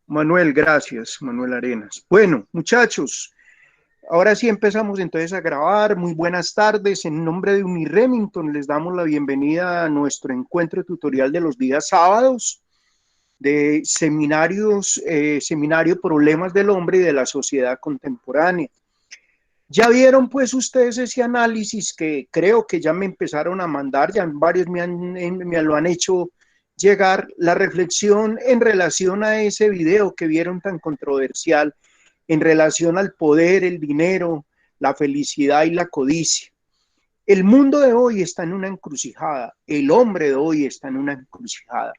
Manuel, gracias, Manuel Arenas. Bueno, muchachos, ahora sí empezamos entonces a grabar. Muy buenas tardes. En nombre de Uniremington les damos la bienvenida a nuestro encuentro tutorial de los días sábados de seminario Problemas del Hombre y de la Sociedad Contemporánea. Ya vieron pues ustedes ese análisis que creo que ya me empezaron a mandar, ya varios me lo han hecho llegar, la reflexión en relación a ese video que vieron tan controversial, en relación al poder, el dinero, la felicidad y la codicia. El mundo de hoy está en una encrucijada, el hombre de hoy está en una encrucijada.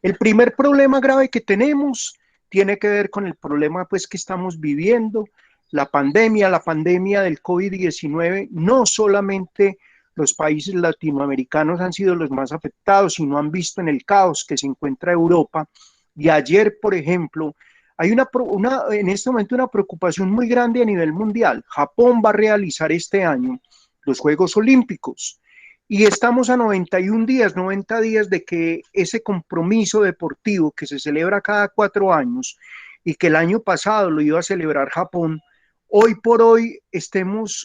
El primer problema grave que tenemos tiene que ver con el problema pues que estamos viviendo, la pandemia del COVID-19. No solamente los países latinoamericanos han sido los más afectados, sino han visto en el caos que se encuentra Europa. Y ayer, por ejemplo, hay en este momento una preocupación muy grande a nivel mundial. Japón va a realizar este año los Juegos Olímpicos. Y estamos a 91 días, 90 días de que ese compromiso deportivo que se celebra cada 4 años y que el año pasado lo iba a celebrar Japón, hoy por hoy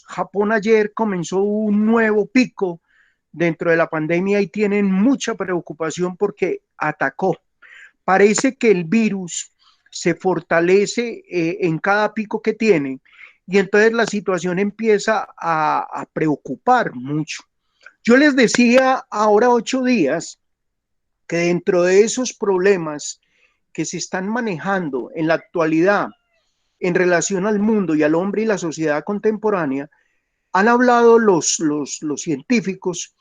Japón ayer comenzó un nuevo pico dentro de la pandemia y tienen mucha preocupación porque atacó. Parece que el virus se fortalece en cada pico que tiene y entonces la situación empieza a preocupar mucho. Yo les decía ahora 8 días que dentro de esos problemas que se están manejando en la actualidad en relación al mundo y al hombre y la sociedad contemporánea, han hablado los científicos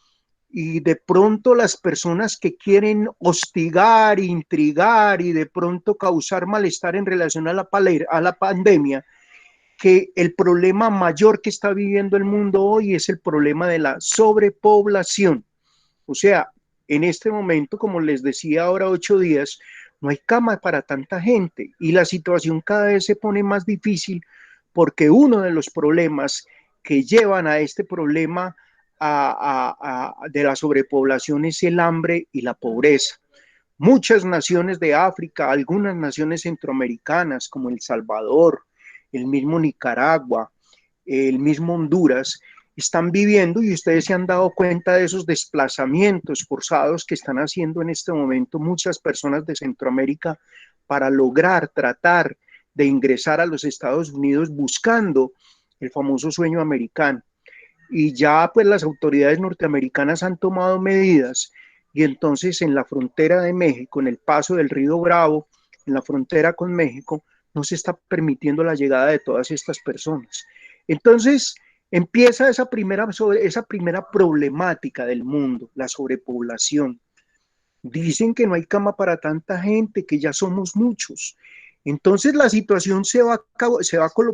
y de pronto las personas que quieren hostigar, intrigar y de pronto causar malestar en relación a la pandemia, que el problema mayor que está viviendo el mundo hoy es el problema de la sobrepoblación. O sea, en este momento, como les decía ahora 8 días, no hay cama para tanta gente y la situación cada vez se pone más difícil porque uno de los problemas que llevan a este problema de la sobrepoblación es el hambre y la pobreza. Muchas naciones de África, algunas naciones centroamericanas como El Salvador, el mismo Nicaragua, el mismo Honduras, están viviendo y ustedes se han dado cuenta de esos desplazamientos forzados que están haciendo en este momento muchas personas de Centroamérica para lograr tratar de ingresar a los Estados Unidos buscando el famoso sueño americano. Y ya pues las autoridades norteamericanas han tomado medidas y entonces en la frontera de México, en el paso del río Bravo, en la frontera con México, no se está permitiendo la llegada de todas estas personas. Entonces empieza esa primera problemática del mundo, la sobrepoblación. Dicen que no hay cama para tanta gente, que ya somos muchos. Entonces la situación se va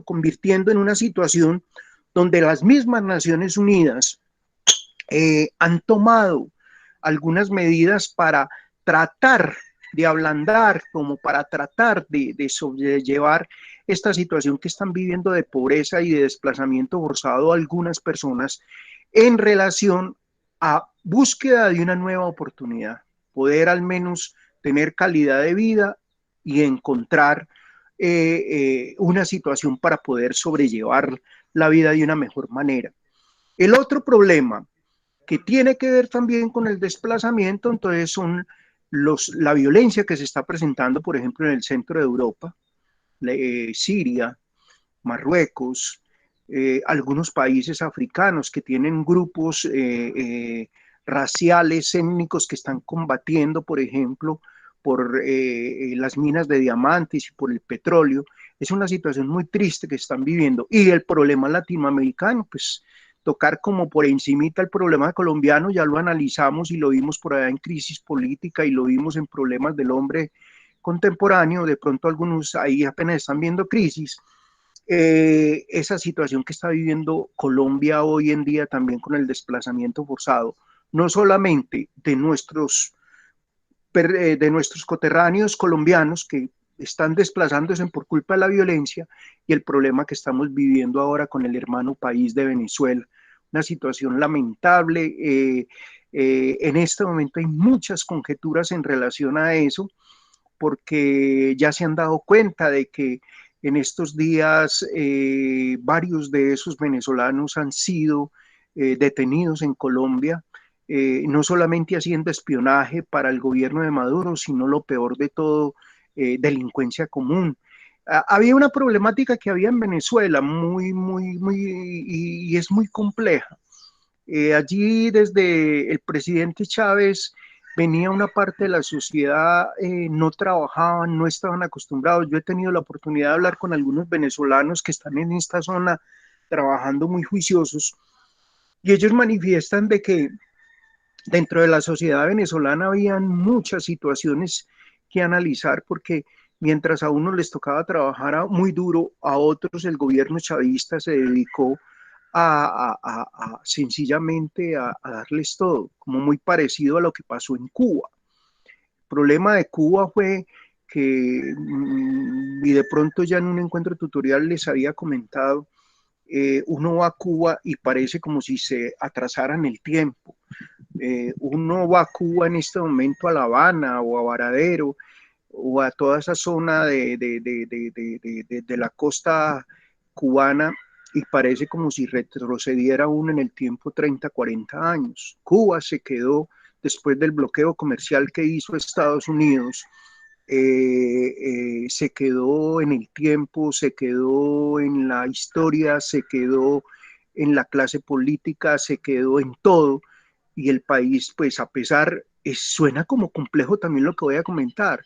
convirtiendo en una situación donde las mismas Naciones Unidas han tomado algunas medidas para tratar de ablandar, como para tratar de sobrellevar esta situación que están viviendo de pobreza y de desplazamiento forzado a algunas personas en relación a búsqueda de una nueva oportunidad, poder al menos tener calidad de vida y encontrar una situación para poder sobrellevar la vida de una mejor manera. El otro problema que tiene que ver también con el desplazamiento, entonces son la violencia que se está presentando, por ejemplo, en el centro de Europa, Siria, Marruecos, algunos países africanos que tienen grupos raciales, étnicos que están combatiendo, por ejemplo, por las minas de diamantes y por el petróleo. Es una situación muy triste que están viviendo. Y el problema latinoamericano, pues tocar como por encimita el problema colombiano, ya lo analizamos y lo vimos por allá en crisis política y lo vimos en problemas del hombre contemporáneo, de pronto algunos ahí apenas están viendo crisis, esa situación que está viviendo Colombia hoy en día también con el desplazamiento forzado, no solamente de nuestros coterráneos colombianos que están desplazándose por culpa de la violencia y el problema que estamos viviendo ahora con el hermano país de Venezuela. Una situación lamentable. En este momento hay muchas conjeturas en relación a eso, porque ya se han dado cuenta de que en estos días varios de esos venezolanos han sido detenidos en Colombia, no solamente haciendo espionaje para el gobierno de Maduro, sino lo peor de todo, delincuencia común. Había una problemática que había en Venezuela y es muy compleja. Allí desde el presidente Chávez venía una parte de la sociedad, no trabajaban, no estaban acostumbrados. Yo he tenido la oportunidad de hablar con algunos venezolanos que están en esta zona trabajando muy juiciosos y ellos manifiestan de que dentro de la sociedad venezolana habían muchas situaciones que analizar porque mientras a unos les tocaba trabajar muy duro, a otros el gobierno chavista se dedicó sencillamente a darles todo, como muy parecido a lo que pasó en Cuba. El problema de Cuba fue que, y de pronto ya en un encuentro tutorial les había comentado, uno va a Cuba y parece como si se atrasara en el tiempo. Uno va a Cuba en este momento a La Habana o a Varadero o a toda esa zona de la costa cubana y parece como si retrocediera uno en el tiempo 30, 40 años. Cuba se quedó después del bloqueo comercial que hizo Estados Unidos, se quedó en el tiempo, se quedó en la historia, se quedó en la clase política, se quedó en todo y el país, pues a pesar, suena como complejo también lo que voy a comentar.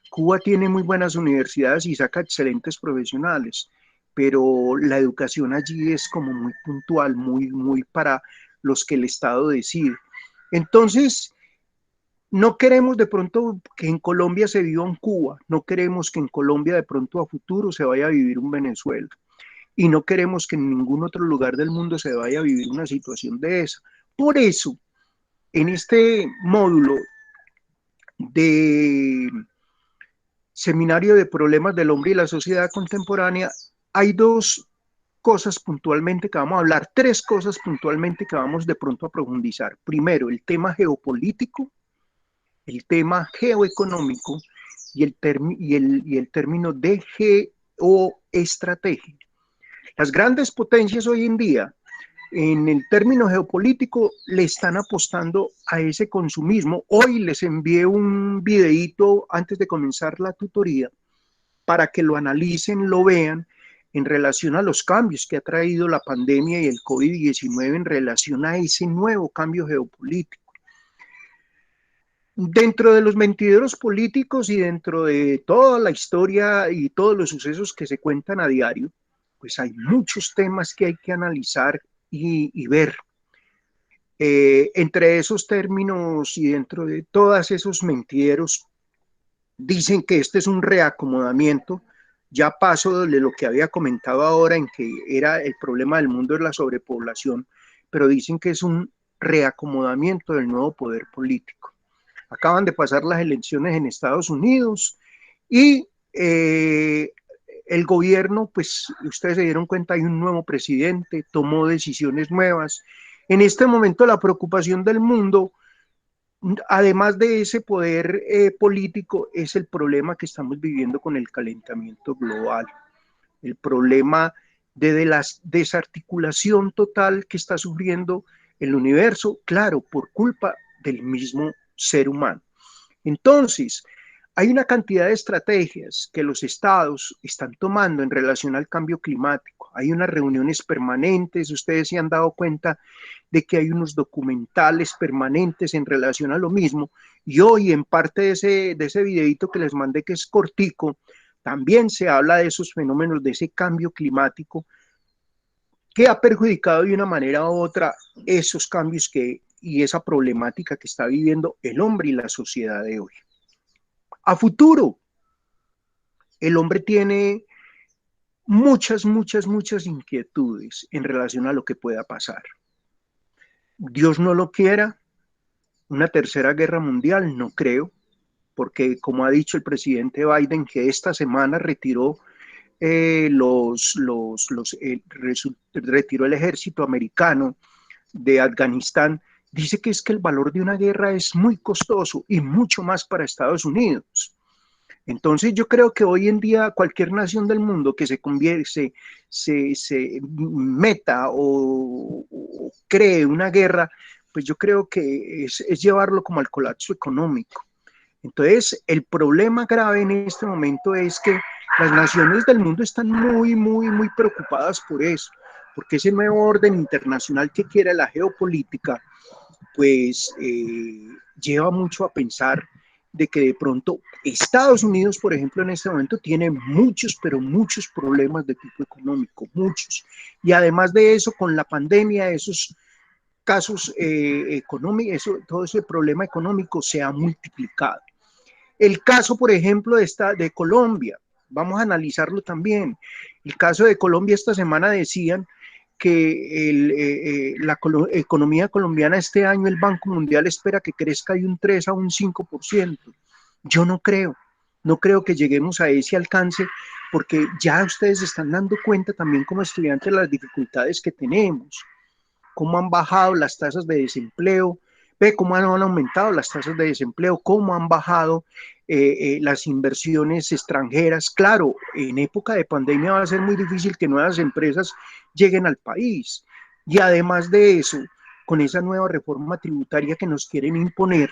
Cuba tiene muy buenas universidades y saca excelentes profesionales, pero la educación allí es como muy puntual, muy para los que el Estado decide. Entonces, no queremos de pronto que en Colombia se viva un Cuba, no queremos que en Colombia de pronto a futuro se vaya a vivir un Venezuela y no queremos que en ningún otro lugar del mundo se vaya a vivir una situación de esa. Por eso, en este módulo de Seminario de Problemas del Hombre y la Sociedad Contemporánea, hay dos cosas puntualmente que vamos a hablar, tres cosas puntualmente que vamos de pronto a profundizar. Primero, el tema geopolítico, el tema geoeconómico y el término de geoestrategia. Las grandes potencias hoy en día, en el término geopolítico, le están apostando a ese consumismo. Hoy les envié un videíto antes de comenzar la tutoría para que lo analicen, lo vean en relación a los cambios que ha traído la pandemia y el COVID-19 en relación a ese nuevo cambio geopolítico. Dentro de los mentideros políticos y dentro de toda la historia y todos los sucesos que se cuentan a diario, pues hay muchos temas que hay que analizar y ver. Entre esos términos y dentro de todos esos mentideros, dicen que este es un reacomodamiento. Ya paso de lo que había comentado ahora en que era el problema del mundo de la sobrepoblación, pero dicen que es un reacomodamiento del nuevo poder político. Acaban de pasar las elecciones en Estados Unidos y el gobierno, pues ustedes se dieron cuenta, hay un nuevo presidente, tomó decisiones nuevas. En este momento la preocupación del mundo, además de ese poder político, es el problema que estamos viviendo con el calentamiento global, el problema de la desarticulación total que está sufriendo el universo, claro, por culpa del mismo ser humano. Entonces, hay una cantidad de estrategias que los estados están tomando en relación al cambio climático. Hay unas reuniones permanentes, ustedes se han dado cuenta de que hay unos documentales permanentes en relación a lo mismo. Y hoy en parte de ese videito que les mandé, que es cortico, también se habla de esos fenómenos, de ese cambio climático que ha perjudicado de una manera u otra esos cambios y esa problemática que está viviendo el hombre y la sociedad de hoy. A futuro, el hombre tiene muchas inquietudes en relación a lo que pueda pasar. Dios no lo quiera, una tercera guerra mundial, no creo, porque como ha dicho el presidente Biden, que esta semana retiró retiró el ejército americano de Afganistán, dice que es que el valor de una guerra es muy costoso y mucho más para Estados Unidos. Entonces yo creo que hoy en día cualquier nación del mundo que se convierte, se meta o cree una guerra, pues yo creo que es llevarlo como al colapso económico. Entonces, el problema grave en este momento es que las naciones del mundo están muy preocupadas por eso, porque ese nuevo orden internacional que quiere la geopolítica, pues lleva mucho a pensar de que de pronto Estados Unidos, por ejemplo, en este momento tiene muchos, pero muchos problemas de tipo económico, muchos. Y además de eso, con la pandemia, esos casos económicos, todo ese problema económico se ha multiplicado. El caso, por ejemplo, de Colombia, vamos a analizarlo también. El caso de Colombia esta semana decían que la economía colombiana este año, el Banco Mundial espera que crezca de un 3 a un 5%. Yo no creo que lleguemos a ese alcance porque ya ustedes están dando cuenta también como estudiantes de las dificultades que tenemos, cómo han bajado las tasas de desempleo, ve cómo han aumentado las tasas de desempleo, cómo han bajado las inversiones extranjeras. Claro, en época de pandemia va a ser muy difícil que nuevas empresas lleguen al país. Y además de eso, con esa nueva reforma tributaria que nos quieren imponer,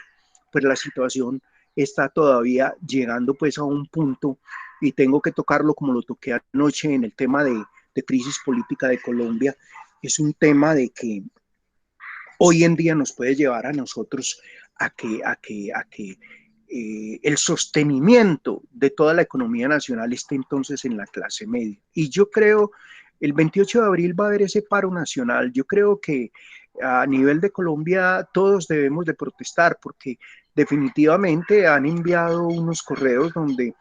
pues la situación está todavía llegando pues a un punto y tengo que tocarlo como lo toqué anoche en el tema de crisis política de Colombia. Es un tema de que hoy en día nos puede llevar a nosotros a que el sostenimiento de toda la economía nacional esté entonces en la clase media. Y yo creo, el 28 de abril va a haber ese paro nacional. Yo creo que a nivel de Colombia todos debemos de protestar porque definitivamente han enviado unos correos donde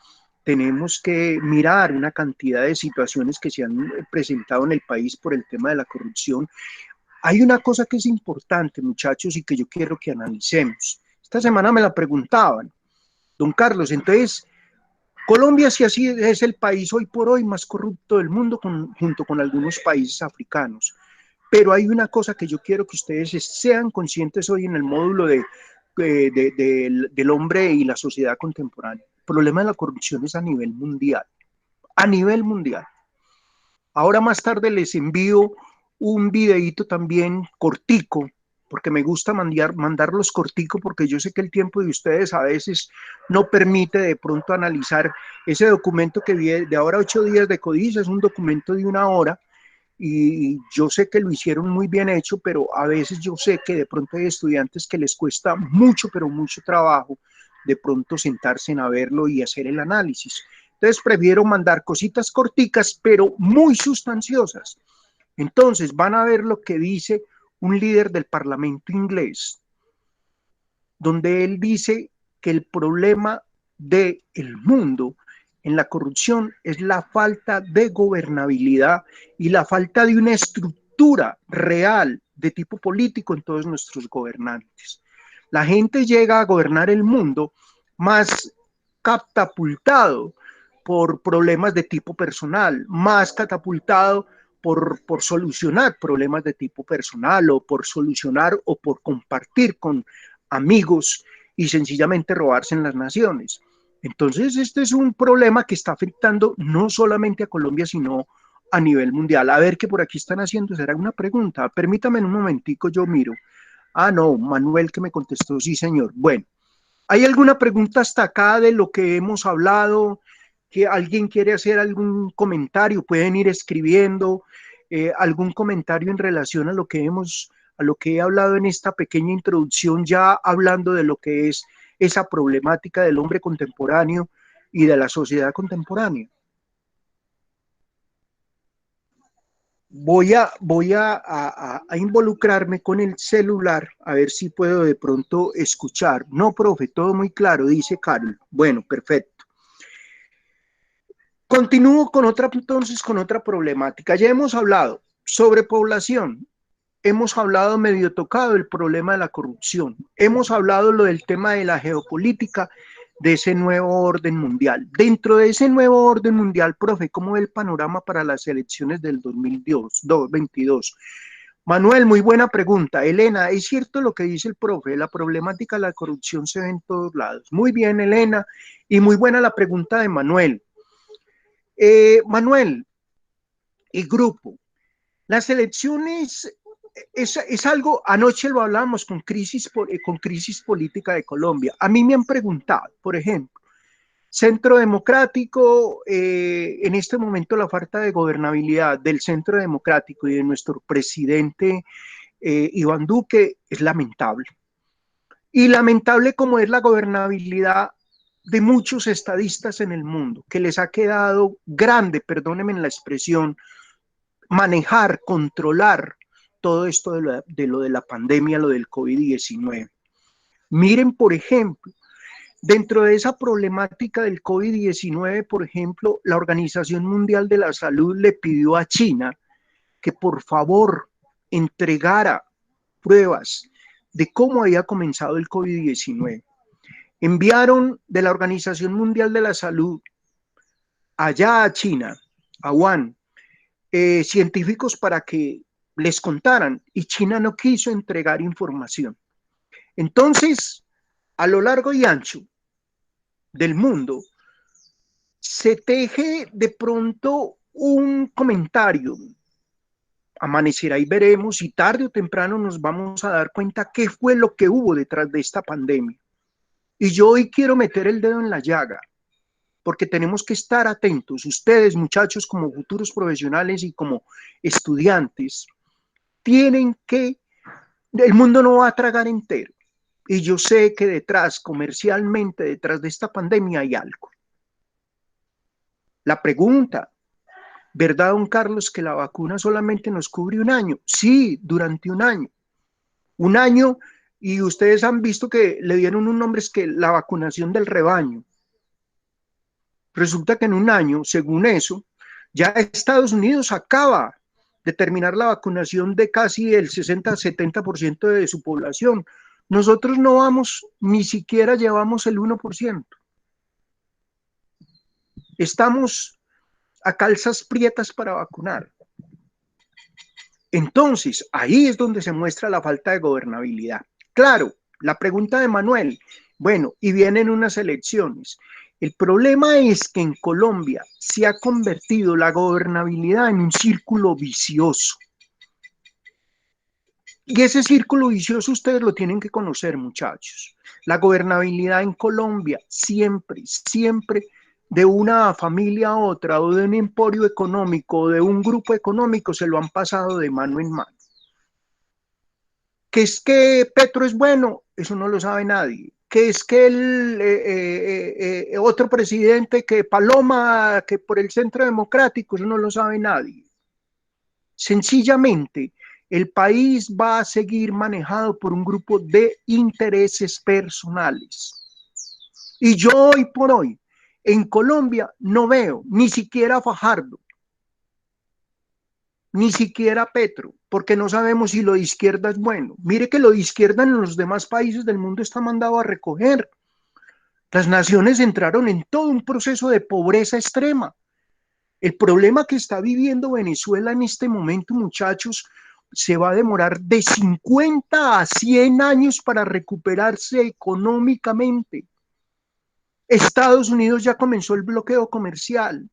tenemos que mirar una cantidad de situaciones que se han presentado en el país por el tema de la corrupción. Hay una cosa que es importante, muchachos, y que yo quiero que analicemos. Esta semana me la preguntaban, don Carlos, entonces, Colombia, si así es el país hoy por hoy más corrupto del mundo, junto con algunos países africanos. Pero hay una cosa que yo quiero que ustedes sean conscientes hoy en el módulo del hombre y la sociedad contemporánea. El problema de la corrupción es a nivel mundial. A nivel mundial. Ahora más tarde les envío un videíto también cortico, porque me gusta mandarlos cortico, porque yo sé que el tiempo de ustedes a veces no permite de pronto analizar ese documento que vi de ahora 8 días de codicia, es un documento de 1 hora, y yo sé que lo hicieron muy bien hecho, pero a veces yo sé que de pronto hay estudiantes que les cuesta mucho, pero mucho trabajo de pronto sentarse a verlo y hacer el análisis. Entonces prefiero mandar cositas corticas, pero muy sustanciosas. Entonces van a ver lo que dice un líder del Parlamento inglés, donde él dice que el problema del mundo en la corrupción es la falta de gobernabilidad y la falta de una estructura real de tipo político en todos nuestros gobernantes. La gente llega a gobernar el mundo más catapultado por problemas de tipo personal, más catapultado por solucionar problemas de tipo personal o por solucionar o por compartir con amigos y sencillamente robarse en las naciones. Entonces, este es un problema que está afectando no solamente a Colombia, sino a nivel mundial. A ver qué por aquí están haciendo, será una pregunta. Permítame un momentico, yo miro. Ah, no, Manuel que me contestó, sí, señor. Bueno, ¿hay alguna pregunta hasta acá de lo que hemos hablado? ¿Que alguien quiere hacer algún comentario? Pueden ir escribiendo algún comentario en relación a lo que he hablado en esta pequeña introducción, ya hablando de lo que es esa problemática del hombre contemporáneo y de la sociedad contemporánea. Voy a involucrarme con el celular a ver si puedo de pronto escuchar. No, profe, todo muy claro, dice Carol. Bueno, perfecto. Continúo con otra problemática. Ya hemos hablado sobre población, hemos hablado medio tocado el problema de la corrupción, hemos hablado lo del tema de la geopolítica, de ese nuevo orden mundial. Dentro de ese nuevo orden mundial, profe, ¿cómo ve el panorama para las elecciones del 2022? Manuel, muy buena pregunta. Elena, es cierto lo que dice el profe, la problemática de la corrupción se ve en todos lados. Muy bien, Elena, y muy buena la pregunta de Manuel. Manuel y grupo, las elecciones es algo, anoche lo hablamos con crisis política de Colombia. A mí me han preguntado, por ejemplo, Centro Democrático, en este momento la falta de gobernabilidad del Centro Democrático y de nuestro presidente Iván Duque es lamentable. Y lamentable como es la gobernabilidad de muchos estadistas en el mundo, que les ha quedado grande, perdónenme la expresión, manejar, controlar todo esto lo de la pandemia, lo del COVID-19. Miren, por ejemplo, dentro de esa problemática del COVID-19, por ejemplo, la Organización Mundial de la Salud le pidió a China que por favor entregara pruebas de cómo había comenzado el COVID-19. Enviaron de la Organización Mundial de la Salud allá a China, a Wuhan, científicos para que les contaran y China no quiso entregar información. Entonces, a lo largo y ancho del mundo, se teje de pronto un comentario. Amanecerá y veremos y tarde o temprano nos vamos a dar cuenta qué fue lo que hubo detrás de esta pandemia. Y yo hoy quiero meter el dedo en la llaga, porque tenemos que estar atentos. Ustedes, muchachos, como futuros profesionales y como estudiantes, tienen que, el mundo no va a tragar entero. Y yo sé que detrás, comercialmente, detrás de esta pandemia hay algo. La pregunta, ¿verdad, don Carlos, que la vacuna solamente nos cubre un año? Sí, durante un año. Un año, y ustedes han visto que le dieron un nombre, es que la vacunación del rebaño. Resulta que en un año, según eso, ya Estados Unidos acaba de terminar la vacunación de casi el 60-70% de su población. Nosotros no vamos, ni siquiera llevamos el 1%. Estamos a calzas prietas para vacunar. Entonces, ahí es donde se muestra la falta de gobernabilidad. Claro, la pregunta de Manuel, bueno, y vienen unas elecciones. El problema es que en Colombia se ha convertido la gobernabilidad en un círculo vicioso. Y ese círculo vicioso ustedes lo tienen que conocer, muchachos. La gobernabilidad en Colombia siempre, siempre de una familia a otra o de un emporio económico o de un grupo económico se lo han pasado de mano en mano. ¿Que es que Petro es bueno? Eso no lo sabe nadie. ¿Que es que el otro presidente, que Paloma, que por el Centro Democrático? Eso no lo sabe nadie. Sencillamente, el país va a seguir manejado por un grupo de intereses personales. Y yo hoy por hoy, en Colombia, no veo ni siquiera a Fajardo, ni siquiera Petro, porque no sabemos si lo de izquierda es bueno. Mire que lo de izquierda en los demás países del mundo está mandado a recoger. Las naciones entraron en todo un proceso de pobreza extrema. El problema que está viviendo Venezuela en este momento, muchachos, se va a demorar de 50 a 100 años para recuperarse económicamente. Estados Unidos ya comenzó el bloqueo comercial.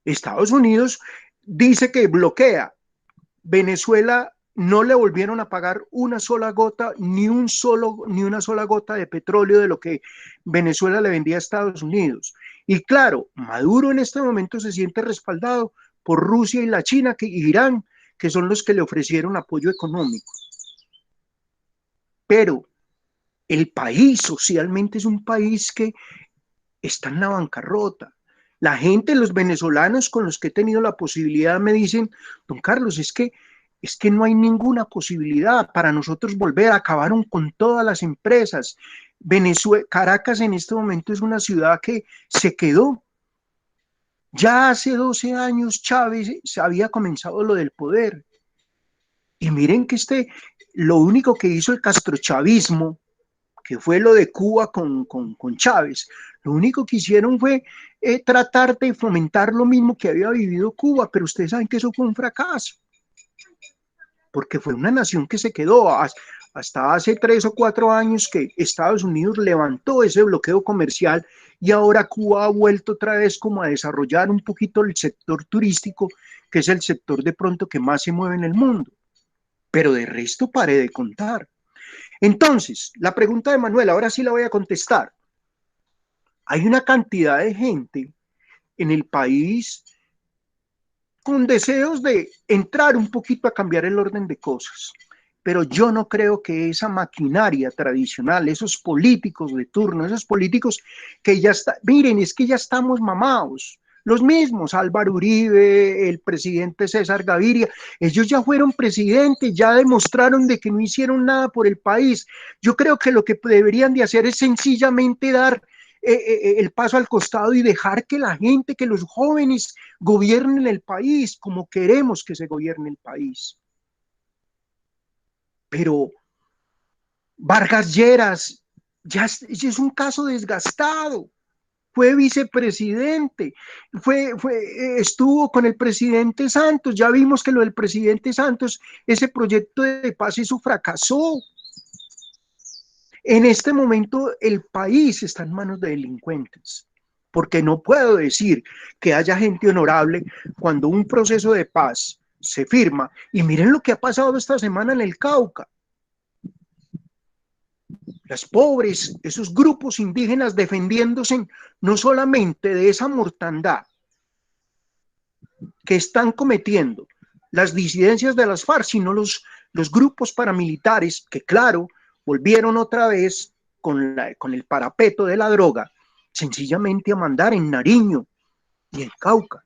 Estados Unidos dice que bloquea. Venezuela no le volvieron a pagar una sola gota, ni una sola gota de petróleo de lo que Venezuela le vendía a Estados Unidos. Y claro, Maduro en este momento se siente respaldado por Rusia y la China y Irán, que son los que le ofrecieron apoyo económico. Pero el país socialmente es un país que está en la bancarrota. La gente, los venezolanos con los que he tenido la posibilidad me dicen, don Carlos, es que no hay ninguna posibilidad para nosotros volver, acabaron con todas las empresas. Caracas en este momento es una ciudad que se quedó. Ya hace 12 años Chávez había comenzado lo del poder. Y miren que lo único que hizo el castrochavismo, que fue lo de Cuba con Chávez, lo único que hicieron fue tratar de fomentar lo mismo que había vivido Cuba, pero ustedes saben que eso fue un fracaso. porque fue una nación que se quedó hasta hace 3 o 4 años que Estados Unidos levantó ese bloqueo comercial y ahora Cuba ha vuelto otra vez como a desarrollar un poquito el sector turístico, que es el sector de pronto que más se mueve en el mundo. Pero de resto paré de contar. Entonces, la pregunta de Manuel, ahora sí la voy a contestar. Hay una cantidad de gente en el país con deseos de entrar un poquito a cambiar el orden de cosas. Pero yo no creo que esa maquinaria tradicional, esos políticos de turno, esos políticos que ya está, miren, es que ya estamos mamados. Los mismos, Álvaro Uribe, el presidente César Gaviria, ellos ya fueron presidentes, ya demostraron de que no hicieron nada por el país. Yo creo que lo que deberían de hacer es sencillamente dar el paso al costado y dejar que la gente, que los jóvenes gobiernen el país como queremos que se gobierne el país. Pero Vargas Lleras ya es un caso desgastado. Fue vicepresidente, estuvo con el presidente Santos, ya vimos que lo del presidente Santos, ese proyecto de paz, eso fracasó. En este momento el país está en manos de delincuentes, porque no puedo decir que haya gente honorable cuando un proceso de paz se firma, y miren lo que ha pasado esta semana en el Cauca. Las pobres, esos grupos indígenas defendiéndose no solamente de esa mortandad que están cometiendo las disidencias de las FARC, sino los grupos paramilitares que, claro, volvieron otra vez con el parapeto de la droga, sencillamente a mandar en Nariño y en Cauca.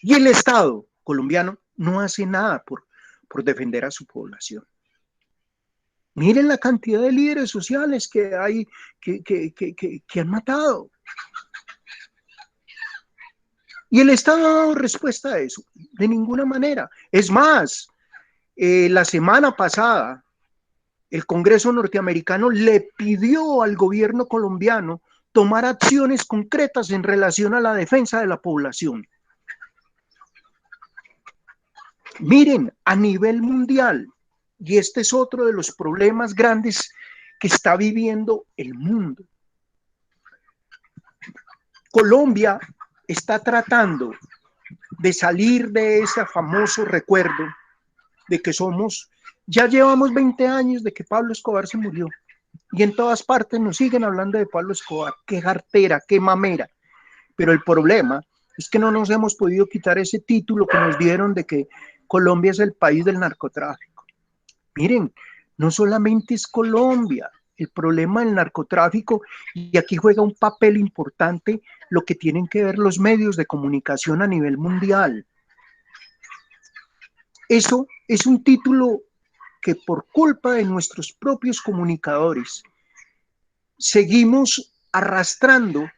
Y el Estado colombiano no hace nada por defender a su población. Miren la cantidad de líderes sociales que hay, que han matado. Y el Estado ha dado respuesta a eso, de ninguna manera. Es más, la semana pasada, el Congreso norteamericano le pidió al gobierno colombiano tomar acciones concretas en relación a la defensa de la población. Miren, a nivel mundial, y este es otro de los problemas grandes que está viviendo el mundo. Colombia está tratando de salir de ese famoso recuerdo de que ya llevamos 20 años de que Pablo Escobar se murió y en todas partes nos siguen hablando de Pablo Escobar, qué jartera, qué mamera, pero el problema es que no nos hemos podido quitar ese título que nos dieron de que Colombia es el país del narcotráfico. Miren, no solamente es Colombia, el problema del narcotráfico, y aquí juega un papel importante lo que tienen que ver los medios de comunicación a nivel mundial. Eso es un título que por culpa de nuestros propios comunicadores seguimos arrastrando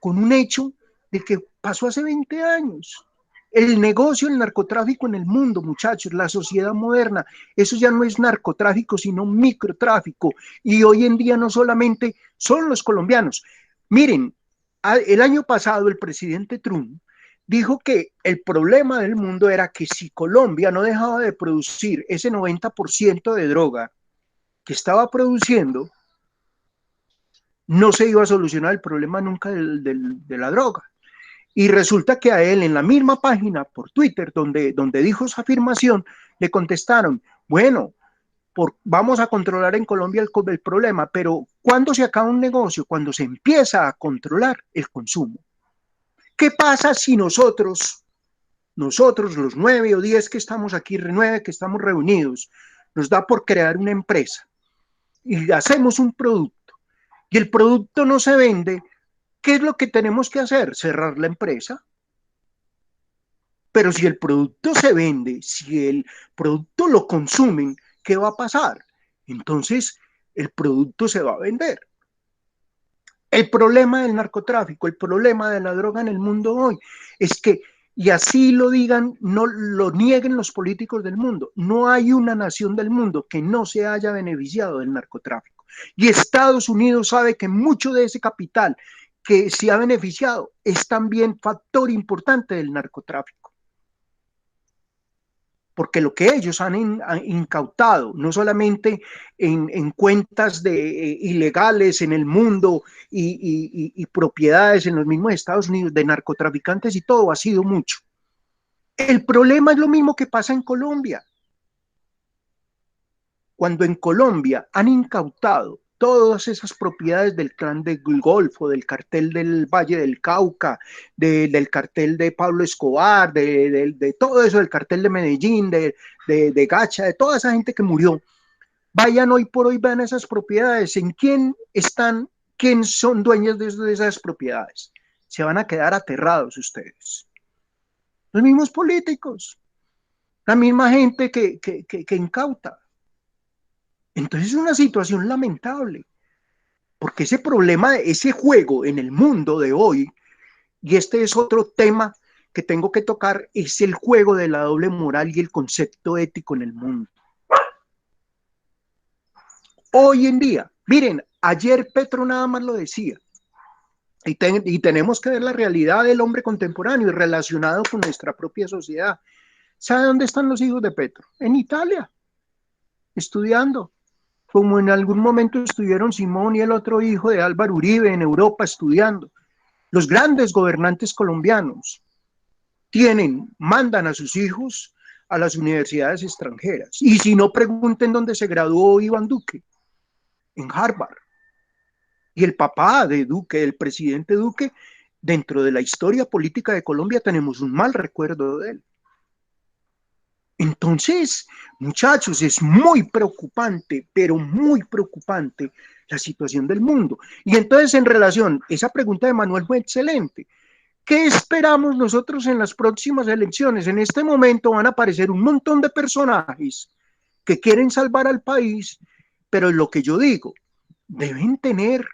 con un hecho de que pasó hace 20 años. El negocio, el narcotráfico en el mundo, muchachos, la sociedad moderna, eso ya no es narcotráfico, sino microtráfico. Y hoy en día no solamente son los colombianos. Miren, el año pasado el presidente Trump dijo que el problema del mundo era que si Colombia no dejaba de producir ese 90% de droga que estaba produciendo, no se iba a solucionar el problema nunca de la droga. Y resulta que a él en la misma página por Twitter donde dijo esa afirmación, le contestaron, bueno, vamos a controlar en Colombia el problema, pero ¿cuándo se acaba un negocio? Cuando se empieza a controlar el consumo. ¿Qué pasa si nosotros los 9 o 10 que estamos aquí, 9 que estamos reunidos, nos da por crear una empresa y hacemos un producto y el producto no se vende? ¿Qué es lo que tenemos que hacer? Cerrar la empresa. Pero si el producto se vende, si el producto lo consumen, ¿qué va a pasar? Entonces, el producto se va a vender. El problema del narcotráfico, el problema de la droga en el mundo hoy es que, y así lo digan, no lo nieguen los políticos del mundo, no hay una nación del mundo que no se haya beneficiado del narcotráfico. Y Estados Unidos sabe que mucho de ese capital que se ha beneficiado es también factor importante del narcotráfico. porque lo que ellos han incautado, no solamente en cuentas ilegales en el mundo y propiedades en los mismos Estados Unidos de narcotraficantes y todo, ha sido mucho. El problema es lo mismo que pasa en Colombia. Cuando en Colombia han incautado todas esas propiedades del clan del Golfo, del cartel del Valle del Cauca, del cartel de Pablo Escobar, de todo eso, del cartel de Medellín, de Gacha, de toda esa gente que murió, vayan hoy por hoy, vean esas propiedades, en quién están, quién son dueños de esas propiedades. Se van a quedar aterrados ustedes. Los mismos políticos, la misma gente que incauta. Entonces es una situación lamentable, porque ese problema, ese juego en el mundo de hoy, y este es otro tema que tengo que tocar, es el juego de la doble moral y el concepto ético en el mundo. Hoy en día, miren, ayer Petro nada más lo decía, y tenemos que ver la realidad del hombre contemporáneo y relacionado con nuestra propia sociedad. ¿Sabe dónde están los hijos de Petro? En Italia, estudiando. Como en algún momento estuvieron Simón y el otro hijo de Álvaro Uribe en Europa estudiando. Los grandes gobernantes colombianos mandan a sus hijos a las universidades extranjeras. Y si no, pregunten dónde se graduó Iván Duque, en Harvard. Y el papá de Duque, el presidente Duque, dentro de la historia política de Colombia tenemos un mal recuerdo de él. Entonces, muchachos, es muy preocupante, pero muy preocupante la situación del mundo. Y entonces, en relación, esa pregunta de Manuel fue excelente. ¿Qué esperamos nosotros en las próximas elecciones? En este momento van a aparecer un montón de personajes que quieren salvar al país, pero es lo que yo digo, deben tener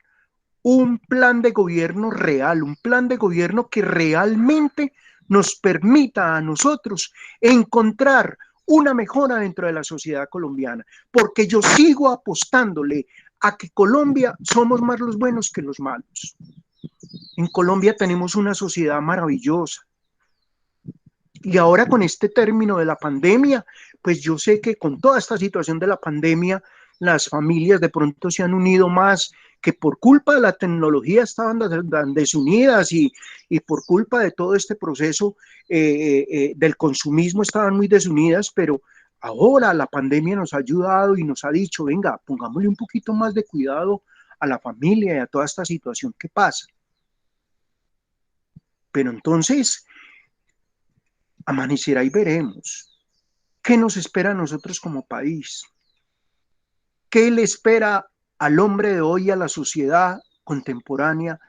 un plan de gobierno real, un plan de gobierno que realmente nos permita a nosotros encontrar una mejora dentro de la sociedad colombiana, porque yo sigo apostándole a que Colombia somos más los buenos que los malos. En Colombia tenemos una sociedad maravillosa. Y ahora con este término de la pandemia, pues yo sé que con toda esta situación de la pandemia, las familias de pronto se han unido más, que por culpa de la tecnología estaban desunidas y por culpa de todo este proceso del consumismo estaban muy desunidas, pero ahora la pandemia nos ha ayudado y nos ha dicho, venga, pongámosle un poquito más de cuidado a la familia y a toda esta situación que pasa. Pero entonces, amanecerá y veremos. ¿Qué nos espera a nosotros como país? ¿Qué le espera al hombre de hoy, a la sociedad contemporánea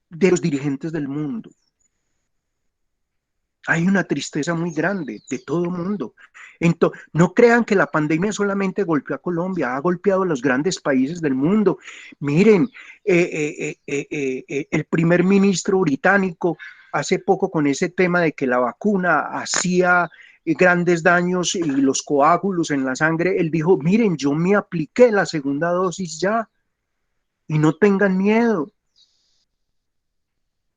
de los dirigentes del mundo? Hay una tristeza muy grande de todo el mundo. No crean que la pandemia solamente golpeó a Colombia, ha golpeado a los grandes países del mundo. Miren, el primer ministro británico hace poco con ese tema de que la vacuna hacía grandes daños y los coágulos en la sangre, él dijo, miren, yo me apliqué la segunda dosis ya y no tengan miedo.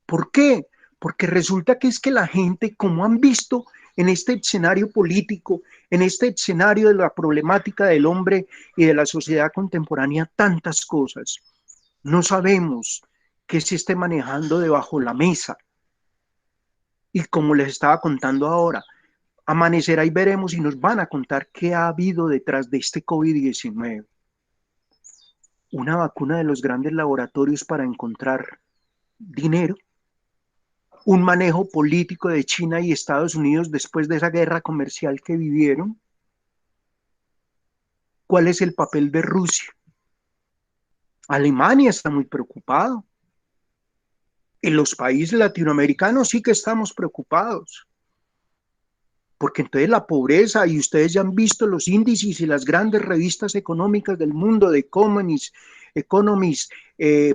¿Por qué? Porque resulta que es que la gente, como han visto en este escenario político, en este escenario de la problemática del hombre y de la sociedad contemporánea, tantas cosas, no sabemos qué se esté manejando debajo la mesa. Y como les estaba contando ahora, amanecerá y veremos y nos van a contar qué ha habido detrás de este COVID-19. Una vacuna de los grandes laboratorios para encontrar dinero, un manejo político de China y Estados Unidos después de esa guerra comercial que vivieron. ¿Cuál es el papel de Rusia? Alemania está muy preocupado. En los países latinoamericanos sí que estamos preocupados, porque entonces la pobreza, y ustedes ya han visto los índices y las grandes revistas económicas del mundo, de Economist,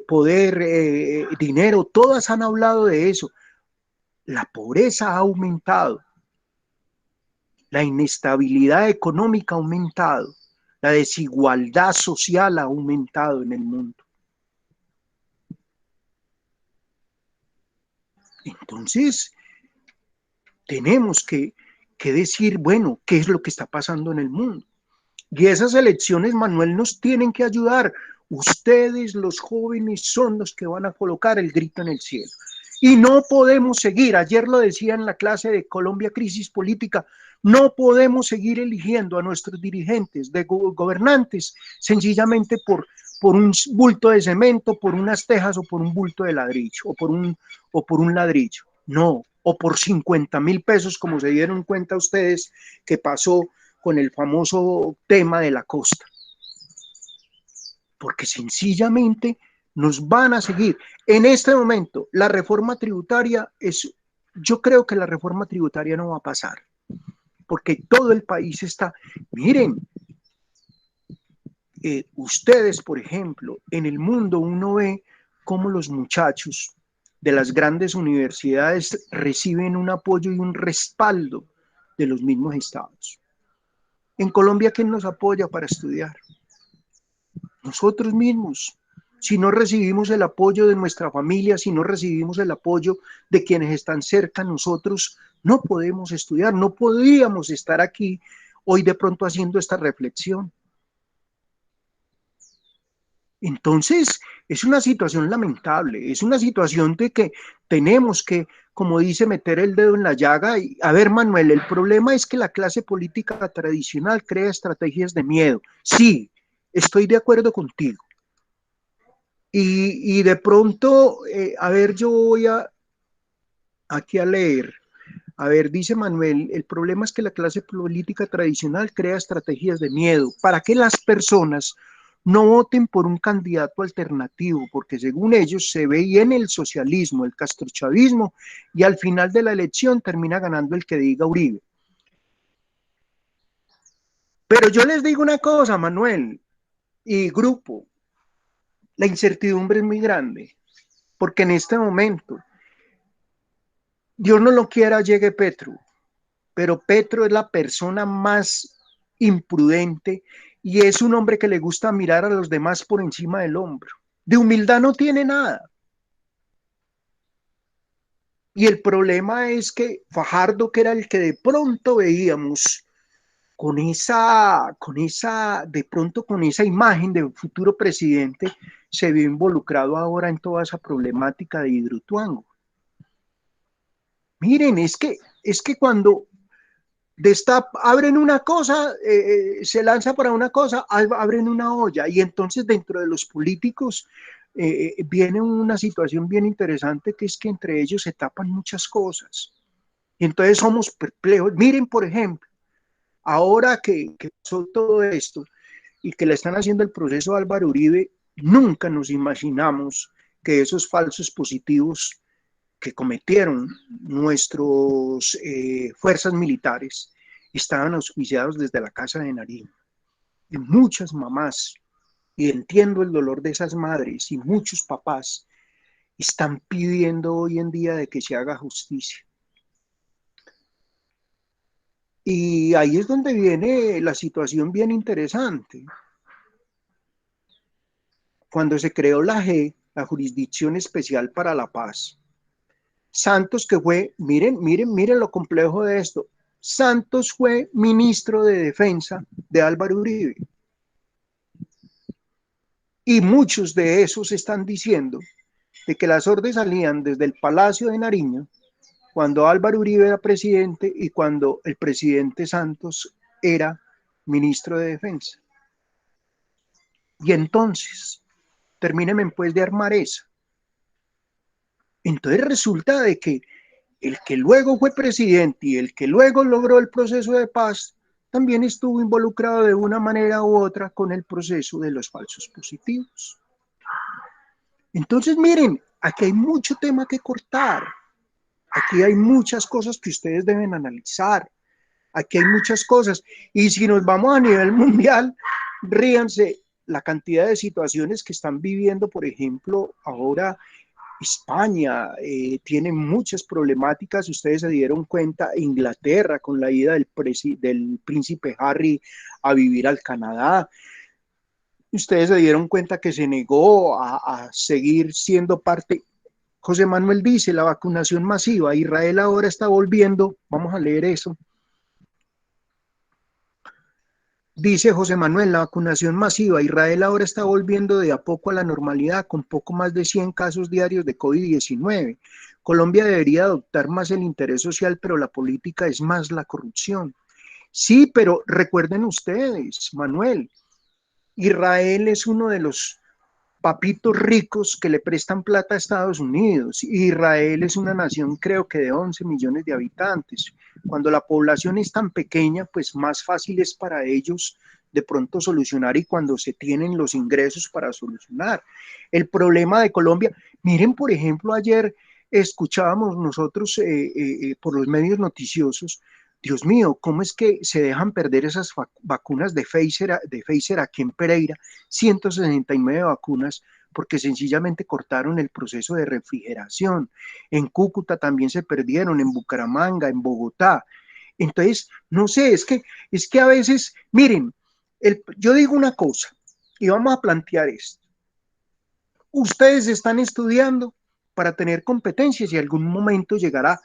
Poder, Dinero, todas han hablado de eso. La pobreza ha aumentado, la inestabilidad económica ha aumentado, la desigualdad social ha aumentado en el mundo. Entonces, tenemos que que decir, bueno, ¿qué es lo que está pasando en el mundo? Y esas elecciones, Manuel, nos tienen que ayudar. Ustedes, los jóvenes, son los que van a colocar el grito en el cielo. Y no podemos seguir, ayer lo decía en la clase de Colombia Crisis Política, no podemos seguir eligiendo a nuestros dirigentes de gobernantes sencillamente por un bulto de cemento, por unas tejas o por un bulto de ladrillo o por un ladrillo. No, o por 50.000 pesos, como se dieron cuenta ustedes que pasó con el famoso tema de la costa. Porque sencillamente nos van a seguir. En este momento, la reforma tributaria yo creo que la reforma tributaria no va a pasar, porque todo el país está, miren, ustedes, por ejemplo, en el mundo uno ve cómo los muchachos de las grandes universidades reciben un apoyo y un respaldo de los mismos estados. En Colombia, ¿quién nos apoya para estudiar? Nosotros mismos. Si no recibimos el apoyo de nuestra familia, si no recibimos el apoyo de quienes están cerca, nosotros no podemos estudiar, no podríamos estar aquí hoy de pronto haciendo esta reflexión. Entonces, es una situación lamentable, es una situación de que tenemos que, como dice, meter el dedo en la llaga. Y, a ver, Manuel, el problema es que la clase política tradicional crea estrategias de miedo. Sí, estoy de acuerdo contigo. Y de pronto, a ver, yo voy aquí a leer. A ver, dice Manuel, el problema es que la clase política tradicional crea estrategias de miedo para que las personas no voten por un candidato alternativo, porque según ellos se ve en el socialismo, el castrochavismo, y al final de la elección termina ganando el que diga Uribe. Pero yo les digo una cosa, Manuel y grupo, la incertidumbre es muy grande, porque en este momento, Dios no lo quiera, llegue Petro, pero Petro es la persona más imprudente y es un hombre que le gusta mirar a los demás por encima del hombro. De humildad no tiene nada. Y el problema es que Fajardo, que era el que de pronto veíamos de pronto con esa imagen de un futuro presidente, se vio involucrado ahora en toda esa problemática de Hidroituango. Miren, es que cuando abren una cosa, se lanza para una cosa, abren una olla, y entonces dentro de los políticos viene una situación bien interesante, que es que entre ellos se tapan muchas cosas, y entonces somos perplejos. Miren, por ejemplo, ahora que pasó todo esto, y que le están haciendo el proceso a Álvaro Uribe, nunca nos imaginamos que esos falsos positivos que cometieron nuestras fuerzas militares estaban auspiciados desde la Casa de Nariño. Y muchas mamás, y entiendo el dolor de esas madres, y muchos papás están pidiendo hoy en día de que se haga justicia. Y ahí es donde viene la situación bien interesante. Cuando se creó la G, la Jurisdicción Especial para la Paz, Santos, que fue, miren lo complejo de esto, Santos fue ministro de Defensa de Álvaro Uribe. Y muchos de esos están diciendo de que las órdenes salían desde el Palacio de Nariño cuando Álvaro Uribe era presidente y cuando el presidente Santos era ministro de Defensa. Y entonces, termínenme pues de armar esa. Entonces resulta de que el que luego fue presidente y el que luego logró el proceso de paz también estuvo involucrado de una manera u otra con el proceso de los falsos positivos. Entonces, miren, aquí hay mucho tema que cortar, aquí hay muchas cosas que ustedes deben analizar, aquí hay muchas cosas, y si nos vamos a nivel mundial, ríanse la cantidad de situaciones que están viviendo, por ejemplo, ahora España tiene muchas problemáticas, ustedes se dieron cuenta, Inglaterra con la ida del príncipe Harry a vivir al Canadá, ustedes se dieron cuenta que se negó a seguir siendo parte. José Manuel dice, la vacunación masiva, Israel ahora está volviendo, vamos a leer eso, Dice José Manuel, la vacunación masiva. Israel ahora está volviendo de a poco a la normalidad con poco más de 100 casos diarios de COVID-19. Colombia debería adoptar más el interés social, pero la política es más la corrupción. Sí, pero recuerden ustedes, Manuel, Israel es uno de los papitos ricos que le prestan plata a Estados Unidos. Israel es una nación, creo que de 11 millones de habitantes. Cuando la población es tan pequeña, pues más fácil es para ellos de pronto solucionar y cuando se tienen los ingresos para solucionar. El problema de Colombia, miren, por ejemplo, ayer escuchábamos nosotros por los medios noticiosos, Dios mío, ¿cómo es que se dejan perder esas vacunas de Pfizer aquí en Pereira? 169 vacunas porque sencillamente cortaron el proceso de refrigeración. En Cúcuta también se perdieron, en Bucaramanga, en Bogotá. Entonces, no sé, es que a veces, miren, yo digo una cosa y vamos a plantear esto. Ustedes están estudiando para tener competencias y en algún momento llegará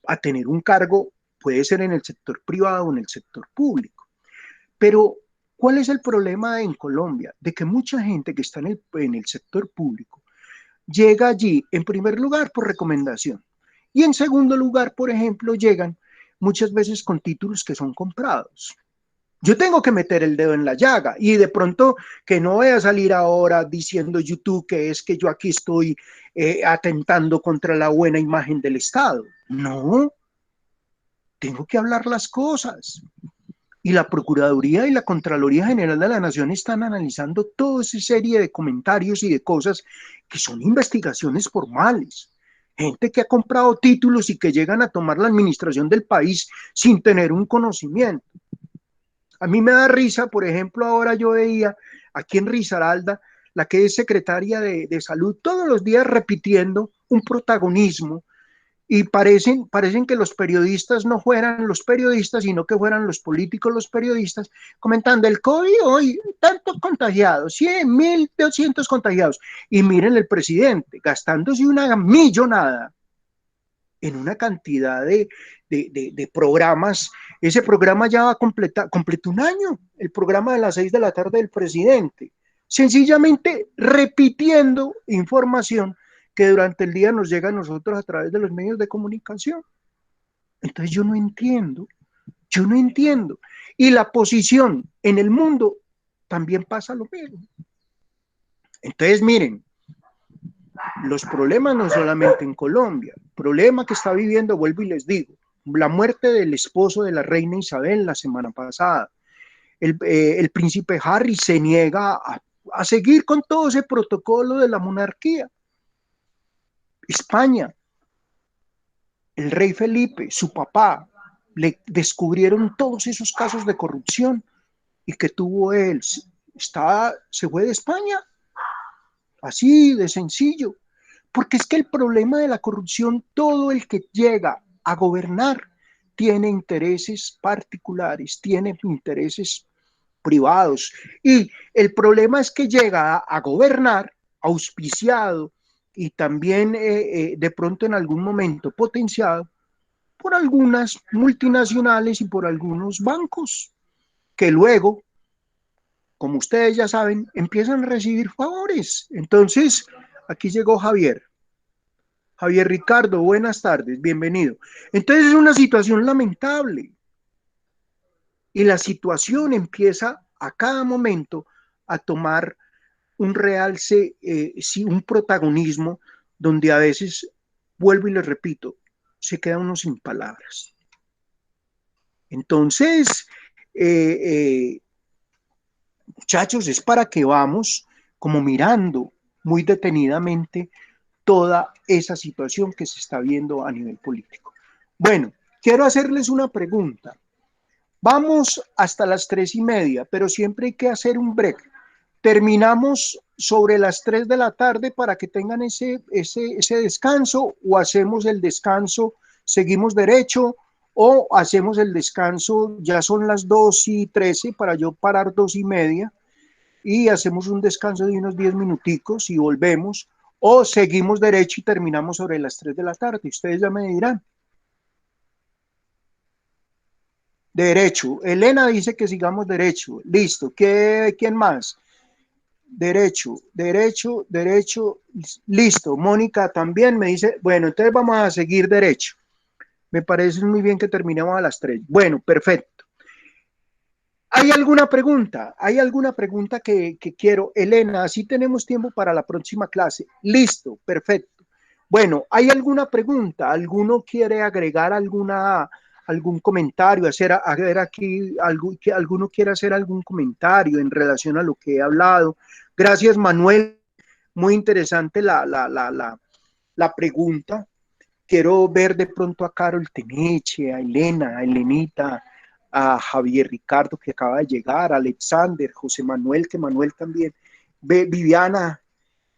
a tener un cargo, puede ser en el sector privado o en el sector público. Pero, ¿cuál es el problema en Colombia? De que mucha gente que está en el sector público llega allí, en primer lugar, por recomendación. Y en segundo lugar, por ejemplo, llegan muchas veces con títulos que son comprados. Yo tengo que meter el dedo en la llaga y de pronto que no voy a salir ahora diciendo YouTube que es que yo aquí estoy atentando contra la buena imagen del Estado. No, tengo que hablar las cosas. Y la Procuraduría y la Contraloría General de la Nación están analizando toda esa serie de comentarios y de cosas que son investigaciones formales. Gente que ha comprado títulos y que llegan a tomar la administración del país sin tener un conocimiento. A mí me da risa, por ejemplo, ahora yo veía aquí en Risaralda, la que es secretaria de Salud, todos los días repitiendo un protagonismo y parecen que los periodistas no fueran los periodistas, sino que fueran los políticos los periodistas, comentando el COVID hoy, tantos contagiados, 100, 1.200 contagiados. Y miren el presidente, gastándose una millonada en una cantidad de programas. Ese programa ya va a completó un año, el programa de las 6 de la tarde del presidente, sencillamente repitiendo información que durante el día nos llega a nosotros a través de los medios de comunicación. Entonces yo no entiendo. Y la posición en el mundo también pasa lo mismo. Entonces miren, los problemas no solamente en Colombia, el problema que está viviendo, vuelvo y les digo, la muerte del esposo de la reina Isabel la semana pasada, el príncipe Harry se niega a seguir con todo ese protocolo de la monarquía. España, el rey Felipe, su papá, le descubrieron todos esos casos de corrupción y que tuvo él. Se fue de España, así de sencillo. Porque es que el problema de la corrupción, todo el que llega a gobernar tiene intereses particulares, tiene intereses privados. Y el problema es que llega a gobernar auspiciado y también de pronto en algún momento potenciado por algunas multinacionales y por algunos bancos que luego, como ustedes ya saben, empiezan a recibir favores. Entonces, aquí llegó Javier. Javier Ricardo, buenas tardes, bienvenido. Entonces es una situación lamentable y la situación empieza a cada momento a tomar un realce, un protagonismo donde a veces, vuelvo y les repito, se queda uno sin palabras. Entonces, muchachos, es para que vamos como mirando muy detenidamente toda esa situación que se está viendo a nivel político. Bueno, quiero hacerles una pregunta. Vamos hasta las 3:30, pero siempre hay que hacer un break. Terminamos sobre las 3 de la tarde para que tengan ese descanso o hacemos el descanso, seguimos derecho o hacemos el descanso, ya son las 2:13 para yo parar 2:30 y hacemos un descanso de unos 10 minuticos y volvemos o seguimos derecho y terminamos sobre las 3 de la tarde. Ustedes ya me dirán. Derecho. Elena dice que sigamos derecho. Listo. ¿Quién más? Derecho, derecho, derecho. Listo. Mónica también me dice, bueno, entonces vamos a seguir derecho. Me parece muy bien que terminemos a las 3. Bueno, perfecto. ¿Hay alguna pregunta? ¿Hay alguna pregunta que quiero? Elena, así tenemos tiempo para la próxima clase. Listo, perfecto. Bueno, ¿hay alguna pregunta? ¿Alguno quiere agregar algún comentario? A ver aquí, que alguno quiere hacer algún comentario en relación a lo que he hablado. Gracias, Manuel. Muy interesante la pregunta. Quiero ver de pronto a Carol Teneche, a Elena, a Elenita, a Javier Ricardo que acaba de llegar, a Alexander, José Manuel, que Manuel también, Viviana,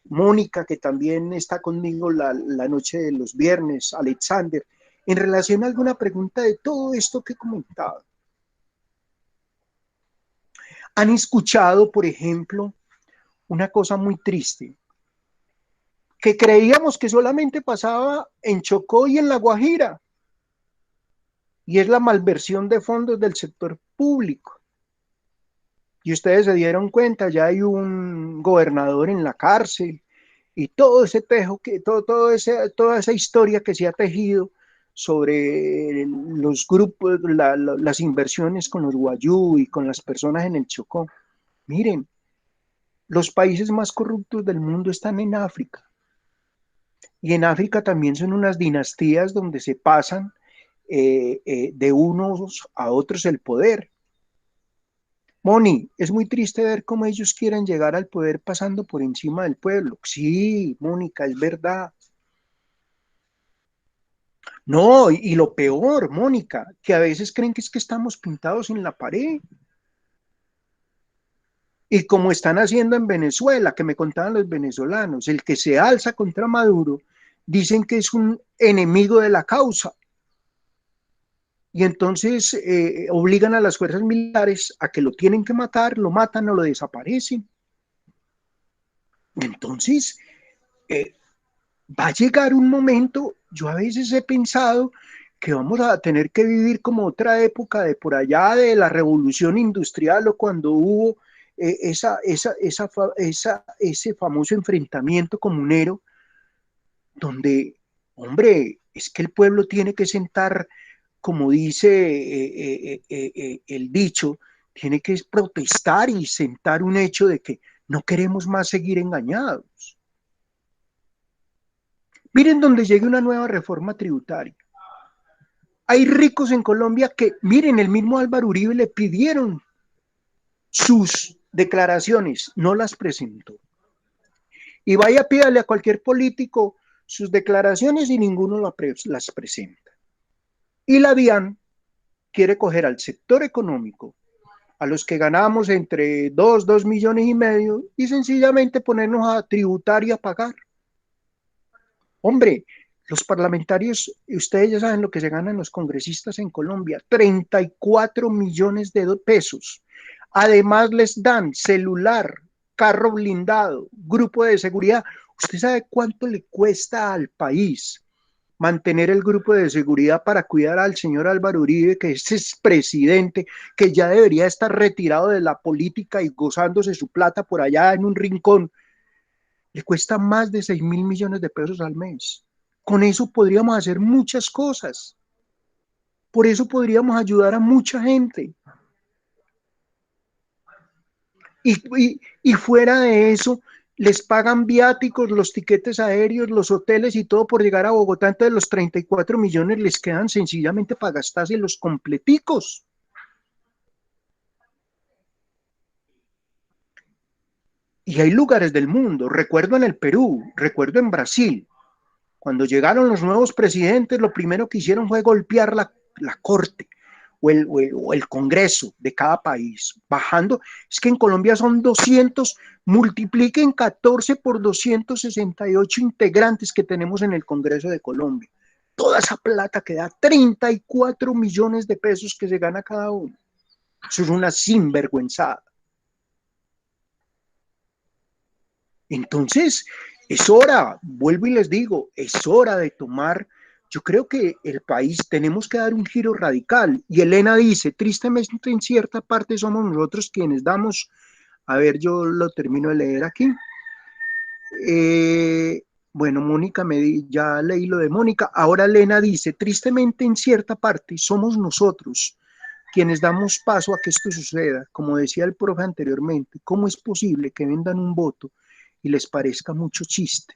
Mónica, que también está conmigo la noche de los viernes, Alexander, en relación a alguna pregunta de todo esto que he comentado. Han escuchado, por ejemplo, una cosa muy triste, que creíamos que solamente pasaba en Chocó y en La Guajira, y es la malversión de fondos del sector público. Y ustedes se dieron cuenta, ya hay un gobernador en la cárcel y todo ese tejo, toda esa historia que se ha tejido sobre los grupos, las inversiones con los guayú y con las personas en el Chocó. Miren, los países más corruptos del mundo están en África. Y en África también son unas dinastías donde se pasan de unos a otros el poder. Moni, es muy triste ver cómo ellos quieren llegar al poder pasando por encima del pueblo. Sí, Mónica, es verdad. No, y lo peor, Mónica, que a veces creen que es que estamos pintados en la pared. Y como están haciendo en Venezuela, que me contaban los venezolanos, el que se alza contra Maduro, dicen que es un enemigo de la causa. Y entonces obligan a las fuerzas militares a que lo tienen que matar, lo matan o lo desaparecen. Entonces, eh, va a llegar un momento, yo a veces he pensado que vamos a tener que vivir como otra época de por allá de la revolución industrial o cuando hubo ese famoso enfrentamiento comunero donde, hombre, es que el pueblo tiene que sentar, como dice el dicho, tiene que protestar y sentar un hecho de que no queremos más seguir engañados. Miren donde llegue una nueva reforma tributaria. Hay ricos en Colombia que, miren, el mismo Álvaro Uribe le pidieron sus declaraciones, no las presentó. Y vaya, pídale a cualquier político sus declaraciones y ninguno las presenta. Y la DIAN quiere coger al sector económico, a los que ganamos entre 2 millones y medio, y sencillamente ponernos a tributar y a pagar. Hombre, los parlamentarios, ustedes ya saben lo que se ganan los congresistas en Colombia, 34 millones de pesos. Además les dan celular, carro blindado, grupo de seguridad. ¿Usted sabe cuánto le cuesta al país mantener el grupo de seguridad para cuidar al señor Álvaro Uribe, que es presidente, que ya debería estar retirado de la política y gozándose su plata por allá en un rincón? Le cuesta más de 6.000 millones de pesos al mes. Con eso podríamos hacer muchas cosas. Por eso podríamos ayudar a mucha gente. Y fuera de eso, les pagan viáticos, los tiquetes aéreos, los hoteles y todo por llegar a Bogotá. Entonces los 34 millones les quedan sencillamente para gastarse los completicos. Y hay lugares del mundo, recuerdo en el Perú, recuerdo en Brasil, cuando llegaron los nuevos presidentes, lo primero que hicieron fue golpear la corte o el Congreso de cada país, bajando. Es que en Colombia son 200, multipliquen 14 por 268 integrantes que tenemos en el Congreso de Colombia. Toda esa plata que da 34 millones de pesos que se gana cada uno. Eso es una sinvergüenzada. Entonces, es hora, vuelvo y les digo, es hora de tomar yo creo que el país tenemos que dar un giro radical. Y Elena dice, tristemente en cierta parte somos nosotros quienes damos, a ver, yo lo termino de leer aquí. Bueno, Mónica, ya leí lo de Mónica. Ahora Elena dice, tristemente en cierta parte somos nosotros quienes damos paso a que esto suceda. Como decía el profe anteriormente, ¿cómo es posible que vendan un voto y les parezca mucho chiste?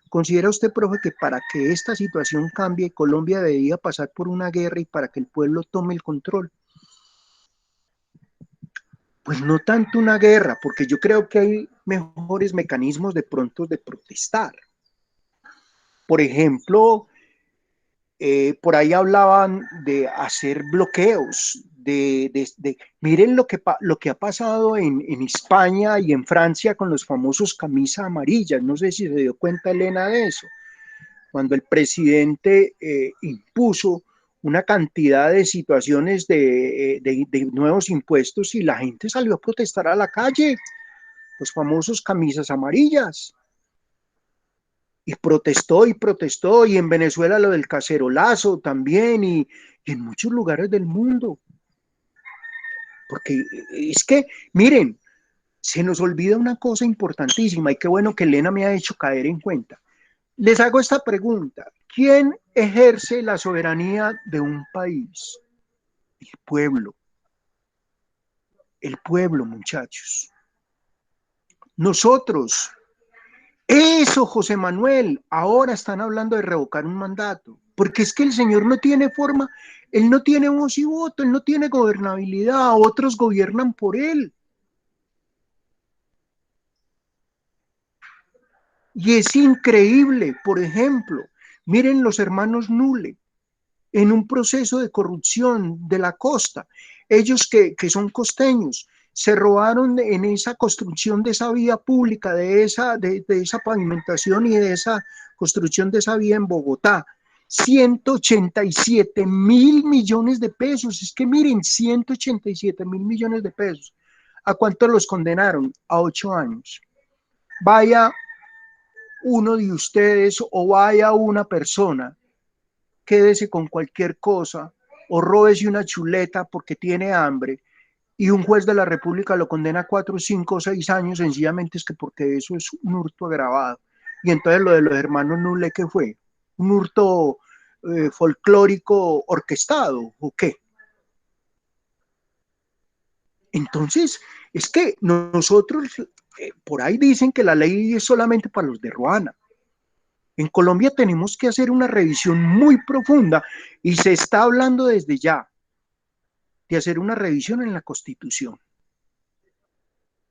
¿Considera usted, profe, que para que esta situación cambie, Colombia debería pasar por una guerra y para que el pueblo tome el control? Pues no tanto una guerra, porque yo creo que hay mejores mecanismos de pronto de protestar. Por ejemplo, por ahí hablaban de hacer bloqueos, miren lo que ha pasado en España y en Francia con los famosos camisas amarillas, no sé si se dio cuenta Elena de eso, cuando el presidente impuso una cantidad de situaciones de nuevos impuestos y la gente salió a protestar a la calle, los famosos camisas amarillas. Y protestó, y en Venezuela lo del cacerolazo también, y en muchos lugares del mundo. Porque es que, miren, se nos olvida una cosa importantísima, y qué bueno que Elena me ha hecho caer en cuenta. Les hago esta pregunta: ¿quién ejerce la soberanía de un país? El pueblo. El pueblo, muchachos. Nosotros. Eso, José Manuel, ahora están hablando de revocar un mandato, porque es que el señor no tiene forma, él no tiene voz y voto, él no tiene gobernabilidad, otros gobiernan por él. Y es increíble, por ejemplo, miren los hermanos Nule, en un proceso de corrupción de la costa, ellos que son costeños, se robaron en esa construcción de esa vía pública, de esa pavimentación y de esa construcción de esa vía en Bogotá, 187.000 millones de pesos. Es que miren, 187.000 millones de pesos. ¿A cuánto los condenaron? A 8 años. Vaya uno de ustedes o vaya una persona, quédese con cualquier cosa o róbese una chuleta porque tiene hambre y un juez de la República lo condena a 4, 5 o 6 años, sencillamente es que porque eso es un hurto agravado. Y entonces lo de los hermanos Nule, ¿qué fue? ¿Un hurto folclórico orquestado o qué? Entonces, es que nosotros, por ahí dicen que la ley es solamente para los de Ruana. En Colombia tenemos que hacer una revisión muy profunda y se está hablando desde ya de hacer una revisión en la Constitución.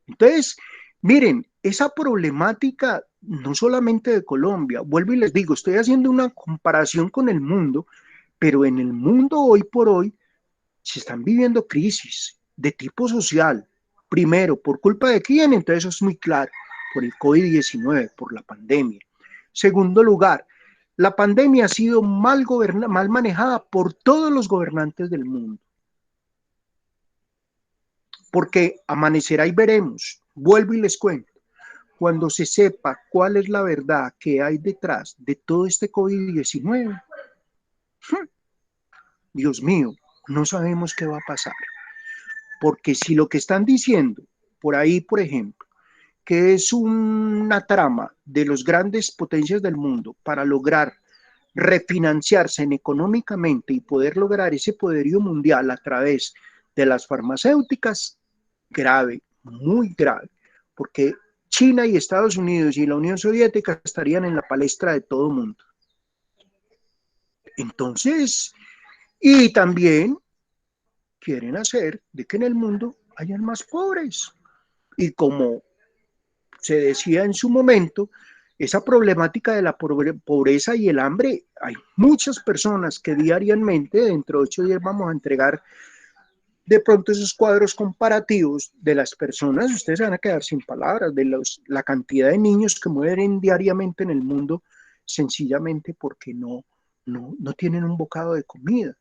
Entonces, miren, esa problemática no solamente de Colombia, vuelvo y les digo, estoy haciendo una comparación con el mundo, pero en el mundo hoy por hoy se están viviendo crisis de tipo social. Primero, ¿por culpa de quién? Entonces eso es muy claro, por el COVID-19, por la pandemia. Segundo lugar, la pandemia ha sido mal manejada por todos los gobernantes del mundo. Porque amanecerá y veremos. Vuelvo y les cuento. Cuando se sepa cuál es la verdad que hay detrás de todo este COVID-19, Dios mío, no sabemos qué va a pasar. Porque si lo que están diciendo por ahí, por ejemplo, que es una trama de las grandes potencias del mundo para lograr refinanciarse económicamente y poder lograr ese poderío mundial a través de las farmacéuticas, grave, muy grave, porque China y Estados Unidos y la Unión Soviética estarían en la palestra de todo el mundo. Entonces, y también quieren hacer de que en el mundo hayan más pobres. Y como se decía en su momento, esa problemática de la pobreza y el hambre, hay muchas personas que diariamente, dentro de 8 días vamos a entregar de pronto esos cuadros comparativos de las personas, ustedes se van a quedar sin palabras, de la cantidad de niños que mueren diariamente en el mundo, sencillamente porque no tienen un bocado de comida.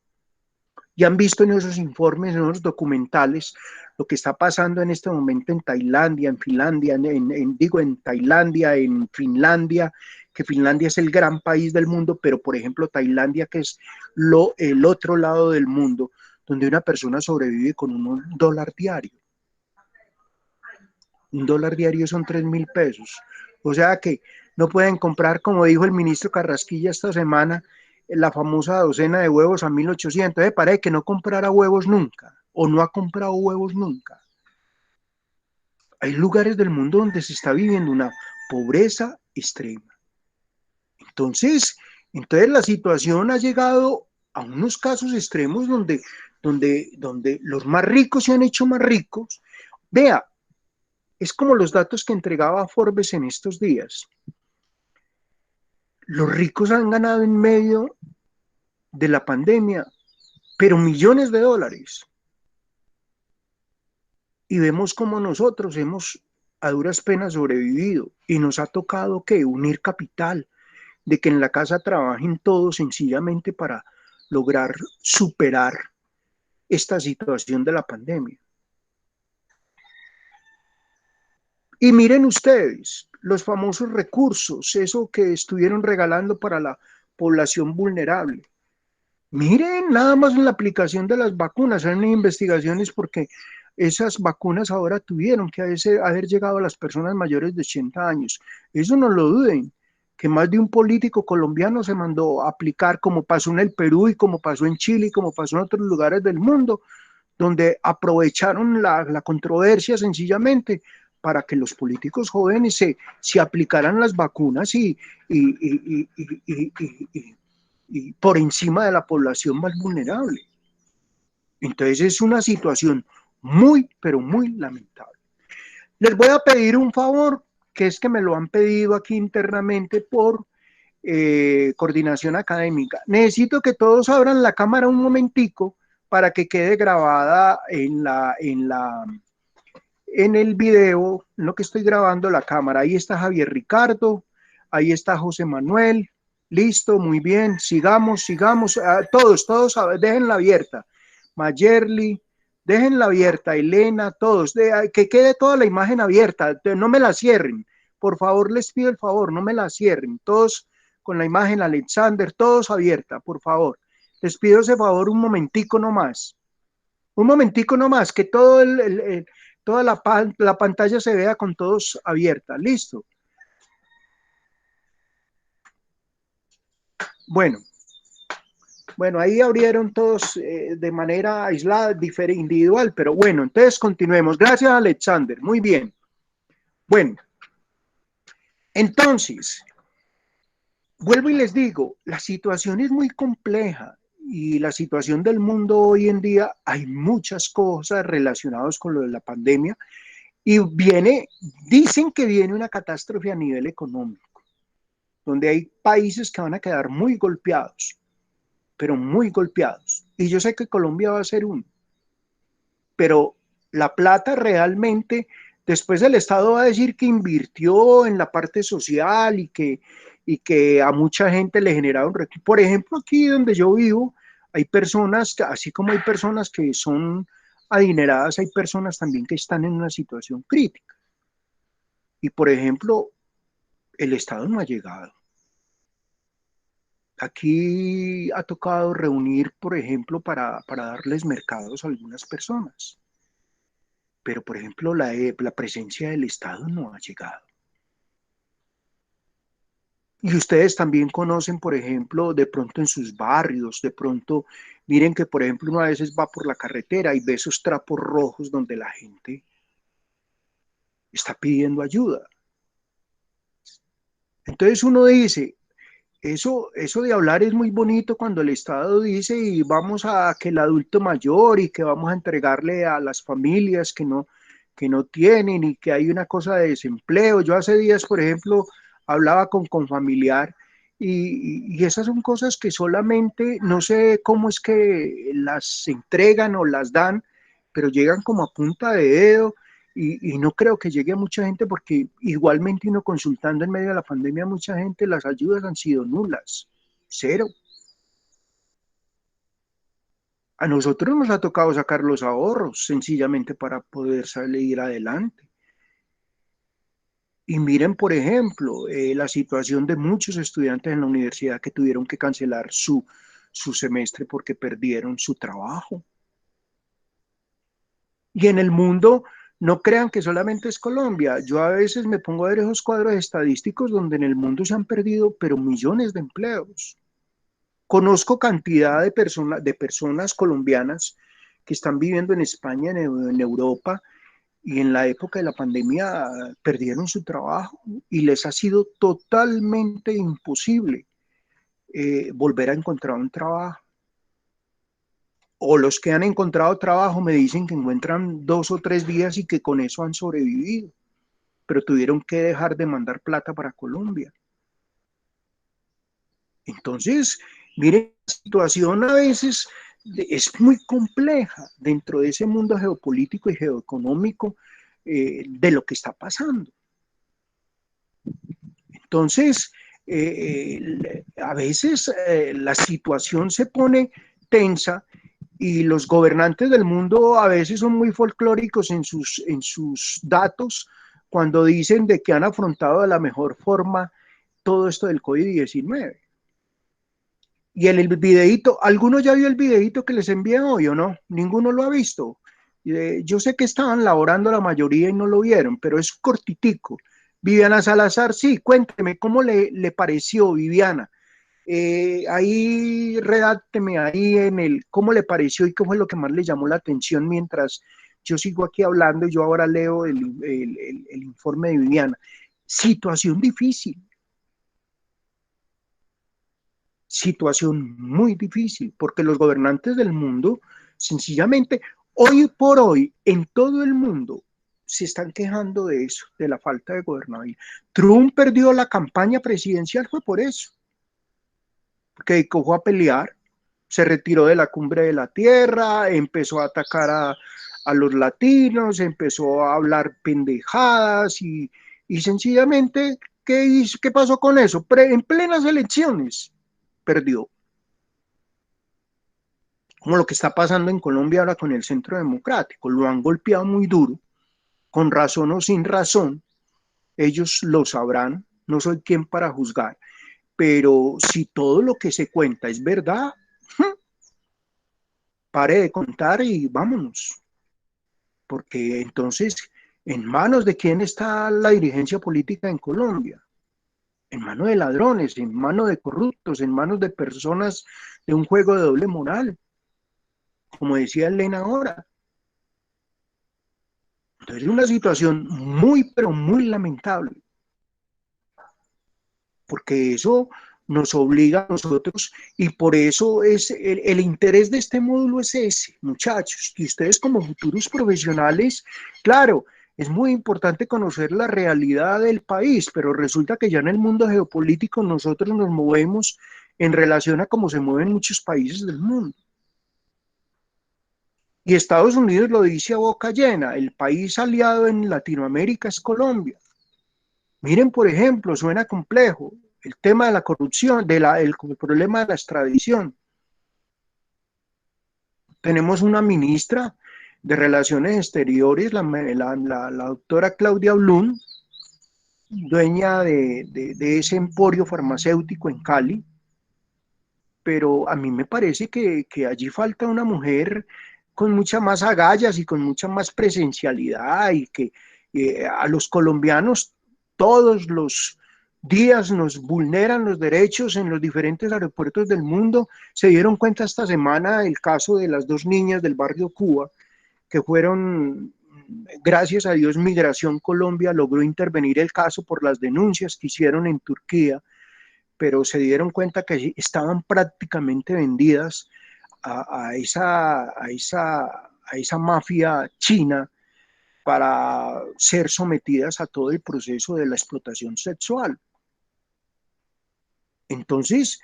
Y han visto en esos informes, en esos documentales, lo que está pasando en este momento en Tailandia, en Finlandia, en Tailandia, en Finlandia, que Finlandia es el gran país del mundo, pero por ejemplo Tailandia, que es el otro lado del mundo, donde una persona sobrevive con $1 diario. $1 diario son 3.000 pesos. O sea que no pueden comprar, como dijo el ministro Carrasquilla esta semana, la famosa docena de huevos a 1.800. Parece que no comprara huevos nunca, o no ha comprado huevos nunca. Hay lugares del mundo donde se está viviendo una pobreza extrema. Entonces la situación ha llegado a unos casos extremos donde los más ricos se han hecho más ricos. Vea, es como los datos que entregaba Forbes en estos días. Los ricos han ganado en medio de la pandemia, pero millones de dólares. Y vemos como nosotros hemos a duras penas sobrevivido y nos ha tocado que unir capital, de que en la casa trabajen todos sencillamente para lograr superar esta situación de la pandemia. Y miren ustedes, los famosos recursos, eso que estuvieron regalando para la población vulnerable. Miren, nada más en la aplicación de las vacunas, hay investigaciones porque esas vacunas ahora tuvieron que haber llegado a las personas mayores de 80 años. Eso no lo duden, que más de un político colombiano se mandó a aplicar, como pasó en el Perú y como pasó en Chile y como pasó en otros lugares del mundo, donde aprovecharon la controversia sencillamente para que los políticos jóvenes se aplicaran las vacunas y por encima de la población más vulnerable. Entonces es una situación muy, pero muy lamentable. Les voy a pedir un favor, que es que me lo han pedido aquí internamente por coordinación académica. Necesito que todos abran la cámara un momentico para que quede grabada en el video, en lo que estoy grabando la cámara. Ahí está Javier Ricardo, ahí está José Manuel, listo, muy bien, sigamos, todos, déjenla abierta. Mayerly, déjenla abierta, Elena, todos, que quede toda la imagen abierta, no me la cierren, por favor, les pido el favor, no me la cierren, todos con la imagen, Alexander, todos abierta, por favor. Les pido ese favor un momentico nomás, que todo toda la pantalla se vea con todos abierta. Listo. Bueno, ahí abrieron todos de manera aislada, individual, pero bueno, entonces continuemos. Gracias, Alexander. Muy bien. Bueno, entonces, vuelvo y les digo, la situación es muy compleja y la situación del mundo hoy en día, hay muchas cosas relacionadas con lo de la pandemia. Y dicen que viene una catástrofe a nivel económico, donde hay países que van a quedar muy golpeados, pero muy golpeados. Y yo sé que Colombia va a ser uno, pero la plata realmente, después el Estado va a decir que invirtió en la parte social y que a mucha gente le generaron recursos. Por ejemplo, aquí donde yo vivo, hay personas, así como hay personas que son adineradas, hay personas también que están en una situación crítica. Y por ejemplo, el Estado no ha llegado. Aquí ha tocado reunir, por ejemplo, para darles mercados a algunas personas. Pero, por ejemplo, la presencia del Estado no ha llegado. Y ustedes también conocen, por ejemplo, de pronto en sus barrios, de pronto, miren que, por ejemplo, uno a veces va por la carretera y ve esos trapos rojos donde la gente está pidiendo ayuda. Entonces uno dice, eso de hablar es muy bonito cuando el Estado dice y vamos a que el adulto mayor y que vamos a entregarle a las familias que no tienen y que hay una cosa de desempleo. Yo hace días, por ejemplo, hablaba con familiar y esas son cosas que solamente no sé cómo es que las entregan o las dan, pero llegan como a punta de dedo y no creo que llegue a mucha gente porque igualmente uno consultando en medio de la pandemia, mucha gente, las ayudas han sido nulas, cero. A nosotros nos ha tocado sacar los ahorros sencillamente para poder salir adelante. Y miren, por ejemplo, la situación de muchos estudiantes en la universidad que tuvieron que cancelar su semestre porque perdieron su trabajo. Y en el mundo, no crean que solamente es Colombia. Yo a veces me pongo a ver esos cuadros estadísticos donde en el mundo se han perdido, pero millones de empleos. Conozco cantidad de personas colombianas que están viviendo en España, en Europa, y en la época de la pandemia perdieron su trabajo y les ha sido totalmente imposible volver a encontrar un trabajo. O los que han encontrado trabajo me dicen que encuentran 2 o 3 días y que con eso han sobrevivido, pero tuvieron que dejar de mandar plata para Colombia. Entonces, miren, la situación a veces es muy compleja dentro de ese mundo geopolítico y geoeconómico de lo que está pasando. Entonces, a veces la situación se pone tensa y los gobernantes del mundo a veces son muy folclóricos en sus datos cuando dicen de que han afrontado de la mejor forma todo esto del COVID-19. Y en el videíto, ¿alguno ya vio el videíto que les envié hoy o no? Ninguno lo ha visto. Yo sé que estaban laborando la mayoría y no lo vieron, pero es cortitico. Viviana Salazar, sí, cuénteme, ¿cómo le pareció, Viviana? Ahí redácteme ahí cómo le pareció y qué fue lo que más le llamó la atención mientras yo sigo aquí hablando y yo ahora leo el informe de Viviana. Situación difícil, situación muy difícil, porque los gobernantes del mundo, sencillamente, hoy por hoy, en todo el mundo, se están quejando de eso, de la falta de gobernabilidad. Trump perdió la campaña presidencial, fue por eso, porque fue a pelear, se retiró de la cumbre de la tierra, empezó a atacar a los latinos, empezó a hablar pendejadas y sencillamente, ¿qué pasó con eso? En plenas elecciones, perdió. Como lo que está pasando en Colombia ahora con el Centro Democrático, lo han golpeado muy duro, con razón o sin razón, ellos lo sabrán, no soy quien para juzgar, pero si todo lo que se cuenta es verdad, pare de contar y vámonos, porque entonces, ¿en manos de quién está la dirigencia política en Colombia? En manos de ladrones, en manos de corruptos, en manos de personas de un juego de doble moral, como decía Elena ahora. Entonces es una situación muy, pero muy lamentable, porque eso nos obliga a nosotros y por eso es el interés de este módulo es ese, muchachos, que ustedes como futuros profesionales, claro, es muy importante conocer la realidad del país, pero resulta que ya en el mundo geopolítico nosotros nos movemos en relación a cómo se mueven muchos países del mundo. Y Estados Unidos lo dice a boca llena, el país aliado en Latinoamérica es Colombia. Miren, por ejemplo, suena complejo, el tema de la corrupción, el problema de la extradición. Tenemos una ministra de Relaciones Exteriores, la doctora Claudia Blum, dueña de ese emporio farmacéutico en Cali, pero a mí me parece que allí falta una mujer con muchas más agallas y con mucha más presencialidad y que a los colombianos todos los días nos vulneran los derechos en los diferentes aeropuertos del mundo. Se dieron cuenta esta semana el caso de las 2 niñas del barrio Cuba que fueron, gracias a Dios, Migración Colombia logró intervenir el caso por las denuncias que hicieron en Turquía, pero se dieron cuenta que estaban prácticamente vendidas a esa mafia china para ser sometidas a todo el proceso de la explotación sexual. Entonces,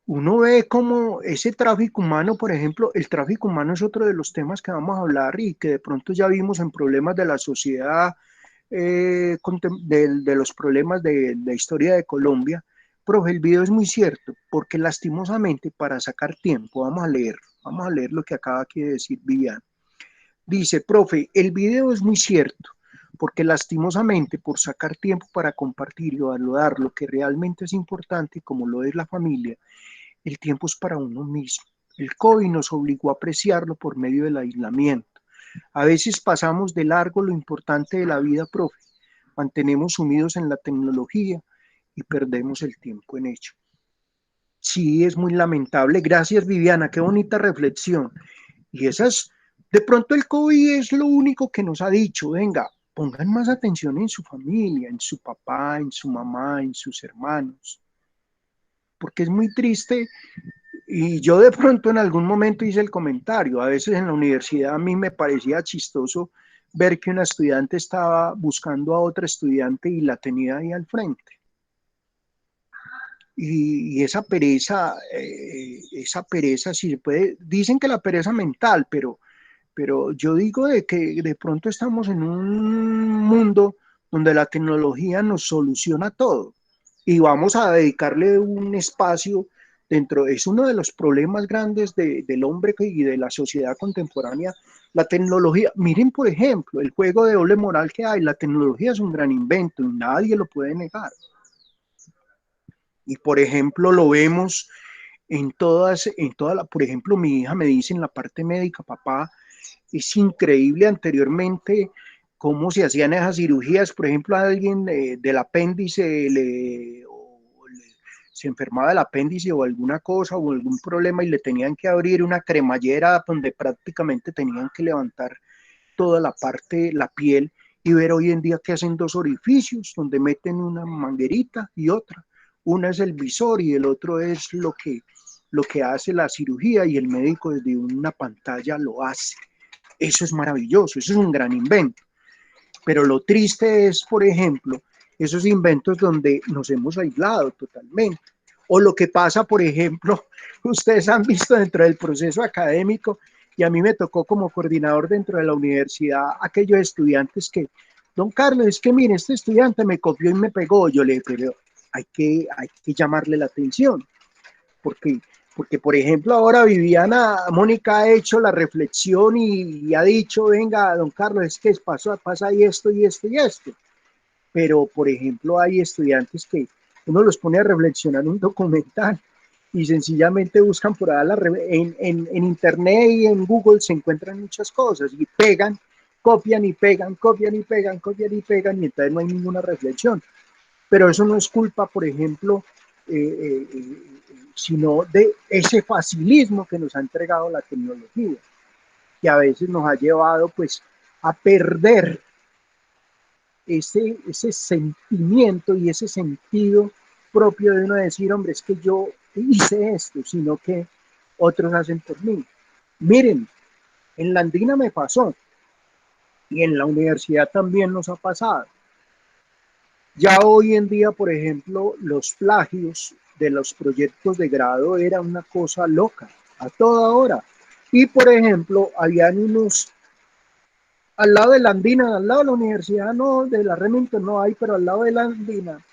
uno ve cómo ese tráfico humano, por ejemplo, el tráfico humano es otro de los temas que vamos a hablar y que de pronto ya vimos en problemas de la sociedad, de los problemas de la historia de Colombia. Profe, el video es muy cierto, porque lastimosamente para sacar tiempo, vamos a leer lo que acaba aquí de decir Viviana. Dice, profe, el video es muy cierto, porque lastimosamente por sacar tiempo para compartir y evaluar lo que realmente es importante, como lo es la familia, el tiempo es para uno mismo. El COVID nos obligó a apreciarlo por medio del aislamiento. A veces pasamos de largo lo importante de la vida propia, mantenemos sumidos en la tecnología y perdemos el tiempo en ello. Sí, es muy lamentable. Gracias, Viviana. Qué bonita reflexión. Y esas, de pronto el COVID es lo único que nos ha dicho, venga, pongan más atención en su familia, en su papá, en su mamá, en sus hermanos, porque es muy triste. Y yo de pronto en algún momento hice el comentario, a veces en la universidad a mí me parecía chistoso ver que una estudiante estaba buscando a otra estudiante y la tenía ahí al frente. Y esa pereza, si se puede, dicen que la pereza mental, pero yo digo de que de pronto estamos en un mundo donde la tecnología nos soluciona todo y vamos a dedicarle un espacio dentro, es uno de los problemas grandes del hombre y de la sociedad contemporánea, la tecnología. Miren, por ejemplo, el juego de doble moral que hay, la tecnología es un gran invento y nadie lo puede negar. Y por ejemplo, lo vemos por ejemplo, mi hija me dice en la parte médica, papá, es increíble anteriormente cómo se hacían esas cirugías, por ejemplo, a alguien del apéndice se enfermaba del apéndice o alguna cosa o algún problema y le tenían que abrir una cremallera donde prácticamente tenían que levantar toda la parte, la piel, y ver hoy en día que hacen dos orificios donde meten una manguerita y otra. Una es el visor y el otro es lo que hace la cirugía y el médico desde una pantalla lo hace. Eso es maravilloso, eso es un gran invento. Pero lo triste es, por ejemplo, esos inventos donde nos hemos aislado totalmente. O lo que pasa, por ejemplo, ustedes han visto dentro del proceso académico, y a mí me tocó como coordinador dentro de la universidad, aquellos estudiantes que, don Carlos, es que mire, este estudiante me copió y me pegó. Yo le dije, pero hay que llamarle la atención, porque, porque por ejemplo ahora Viviana, Mónica ha hecho la reflexión y ha dicho, venga, don Carlos, es que pasa y esto y esto y esto, pero por ejemplo hay estudiantes que uno los pone a reflexionar un documental y sencillamente buscan por ahí en internet y en Google se encuentran muchas cosas y pegan, copian y pegan, copian y pegan, copian y pegan y entonces no hay ninguna reflexión. Pero eso no es culpa, por ejemplo, eh, eh, sino de ese facilismo que nos ha entregado la tecnología, que a veces nos ha llevado pues a perder ese sentimiento y ese sentido propio de uno decir, hombre, es que yo hice esto, sino que otros hacen por mí. Miren, en la Andina me pasó y en la universidad también nos ha pasado. Ya hoy en día, por ejemplo, los plagios de los proyectos de grado era una cosa loca, a toda hora. Y, por ejemplo, habían unos, al lado de la Andina, al lado de la universidad, no, de la Remington no hay, pero al lado de la Andina,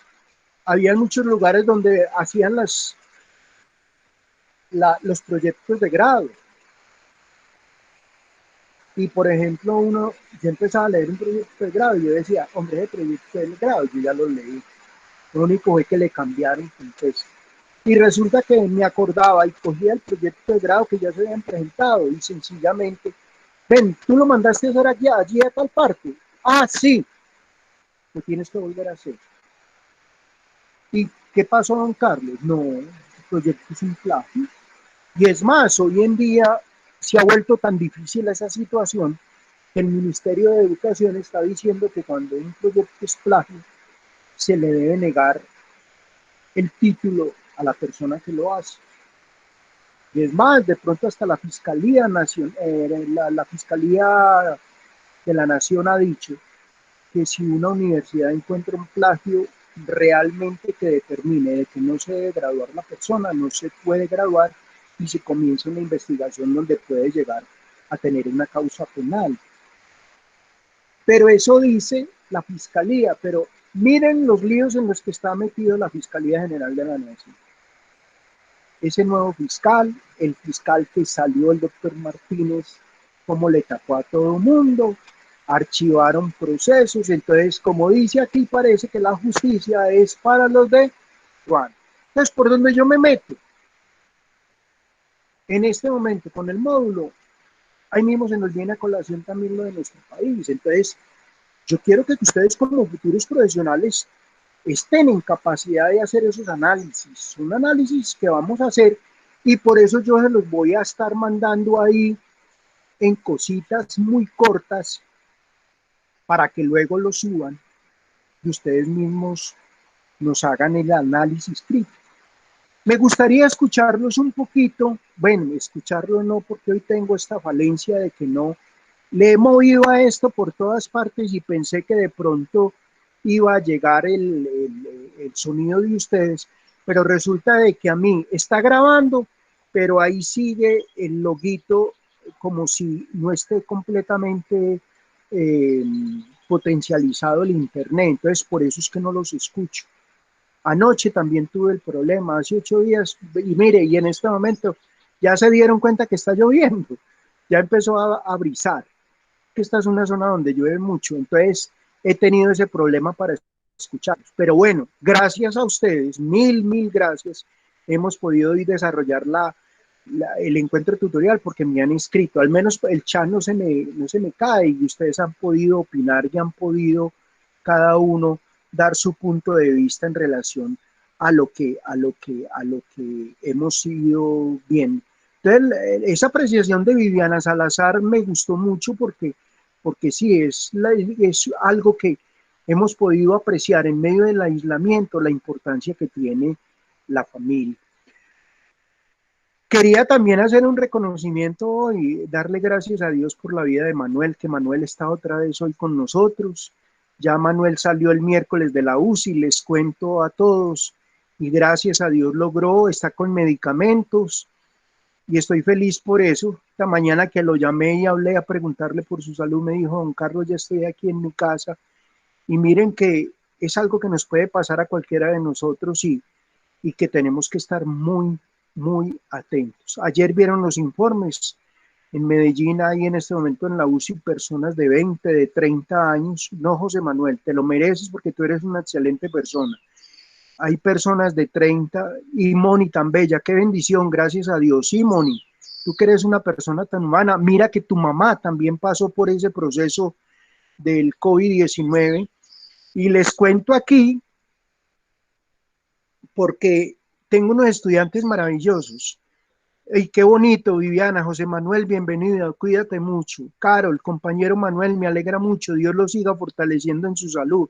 había muchos lugares donde hacían los proyectos de grado. Y, por ejemplo, yo empezaba a leer un proyecto de grado y yo decía, hombre, ese proyecto de grado, yo ya lo leí. Lo único fue que le cambiaron entonces. Y resulta que me acordaba y cogía el proyecto de grado que ya se habían presentado y sencillamente, ven, tú lo mandaste a hacer allí a tal parte. Ah, sí, lo tienes que volver a hacer. ¿Y qué pasó, don Carlos? No, el proyecto es un plagio. Y es más, hoy en día se ha vuelto tan difícil esa situación que el Ministerio de Educación está diciendo que cuando un proyecto es plagio, se le debe negar el título a la persona que lo hace. Y es más, de pronto hasta la Fiscalía la Fiscalía de la Nación ha dicho que si una universidad encuentra un plagio realmente que determine de que no se debe graduar la persona, no se puede graduar y se comienza una investigación donde puede llegar a tener una causa penal. Pero eso dice la Fiscalía, pero miren los líos en los que está metido la Fiscalía General de la Nación. Ese nuevo fiscal, el fiscal que salió, el doctor Martínez, cómo le tapó a todo el mundo, archivaron procesos. Entonces, como dice aquí, parece que la justicia es para los de Juan. Entonces, ¿por dónde yo me meto? En este momento, con el módulo, ahí mismo se nos viene a colación también lo de nuestro país. Entonces, yo quiero que ustedes como futuros profesionales estén en capacidad de hacer esos análisis, un análisis que vamos a hacer, y por eso yo se los voy a estar mandando ahí en cositas muy cortas para que luego lo suban y ustedes mismos nos hagan el análisis crítico. Me gustaría escucharlos un poquito, bueno, escucharlo no, porque hoy tengo esta falencia de que no le he movido a esto por todas partes y pensé que de pronto iba a llegar el sonido de ustedes, pero resulta de que a mí está grabando, pero ahí sigue el loguito como si no esté completamente eh, potencializado el internet, entonces por eso es que no los escucho. Anoche también tuve el problema, hace 8 días, y mire, y en este momento ya se dieron cuenta que está lloviendo, ya empezó a brisar, que esta es una zona donde llueve mucho, entonces he tenido ese problema para escucharlos. Pero bueno, gracias a ustedes, mil gracias, hemos podido ir desarrollar el encuentro tutorial porque me han inscrito, al menos el chat no se me cae y ustedes han podido opinar y han podido cada uno dar su punto de vista en relación a lo que hemos ido viendo. Entonces, esa apreciación de Viviana Salazar me gustó mucho porque sí, es algo que hemos podido apreciar en medio del aislamiento, la importancia que tiene la familia. Quería también hacer un reconocimiento y darle gracias a Dios por la vida de Manuel, que Manuel está otra vez hoy con nosotros. Ya Manuel salió el miércoles de la UCI, les cuento a todos, y gracias a Dios logró, está con medicamentos y estoy feliz por eso. Esta mañana que lo llamé y hablé a preguntarle por su salud, me dijo, don Carlos, ya estoy aquí en mi casa. Y miren que es algo que nos puede pasar a cualquiera de nosotros y que tenemos que estar muy atentos. Ayer vieron los informes. En Medellín hay en este momento en la UCI personas de 20, de 30 años. No, José Manuel, te lo mereces porque tú eres una excelente persona. Hay personas de 30 y Moni tan bella, qué bendición, gracias a Dios. Sí, Moni, tú que eres una persona tan humana, mira que tu mamá también pasó por ese proceso del COVID-19 y les cuento aquí porque tengo unos estudiantes maravillosos. Y qué bonito, Viviana, José Manuel, bienvenido, cuídate mucho. Carol, compañero Manuel, me alegra mucho, Dios lo siga fortaleciendo en su salud.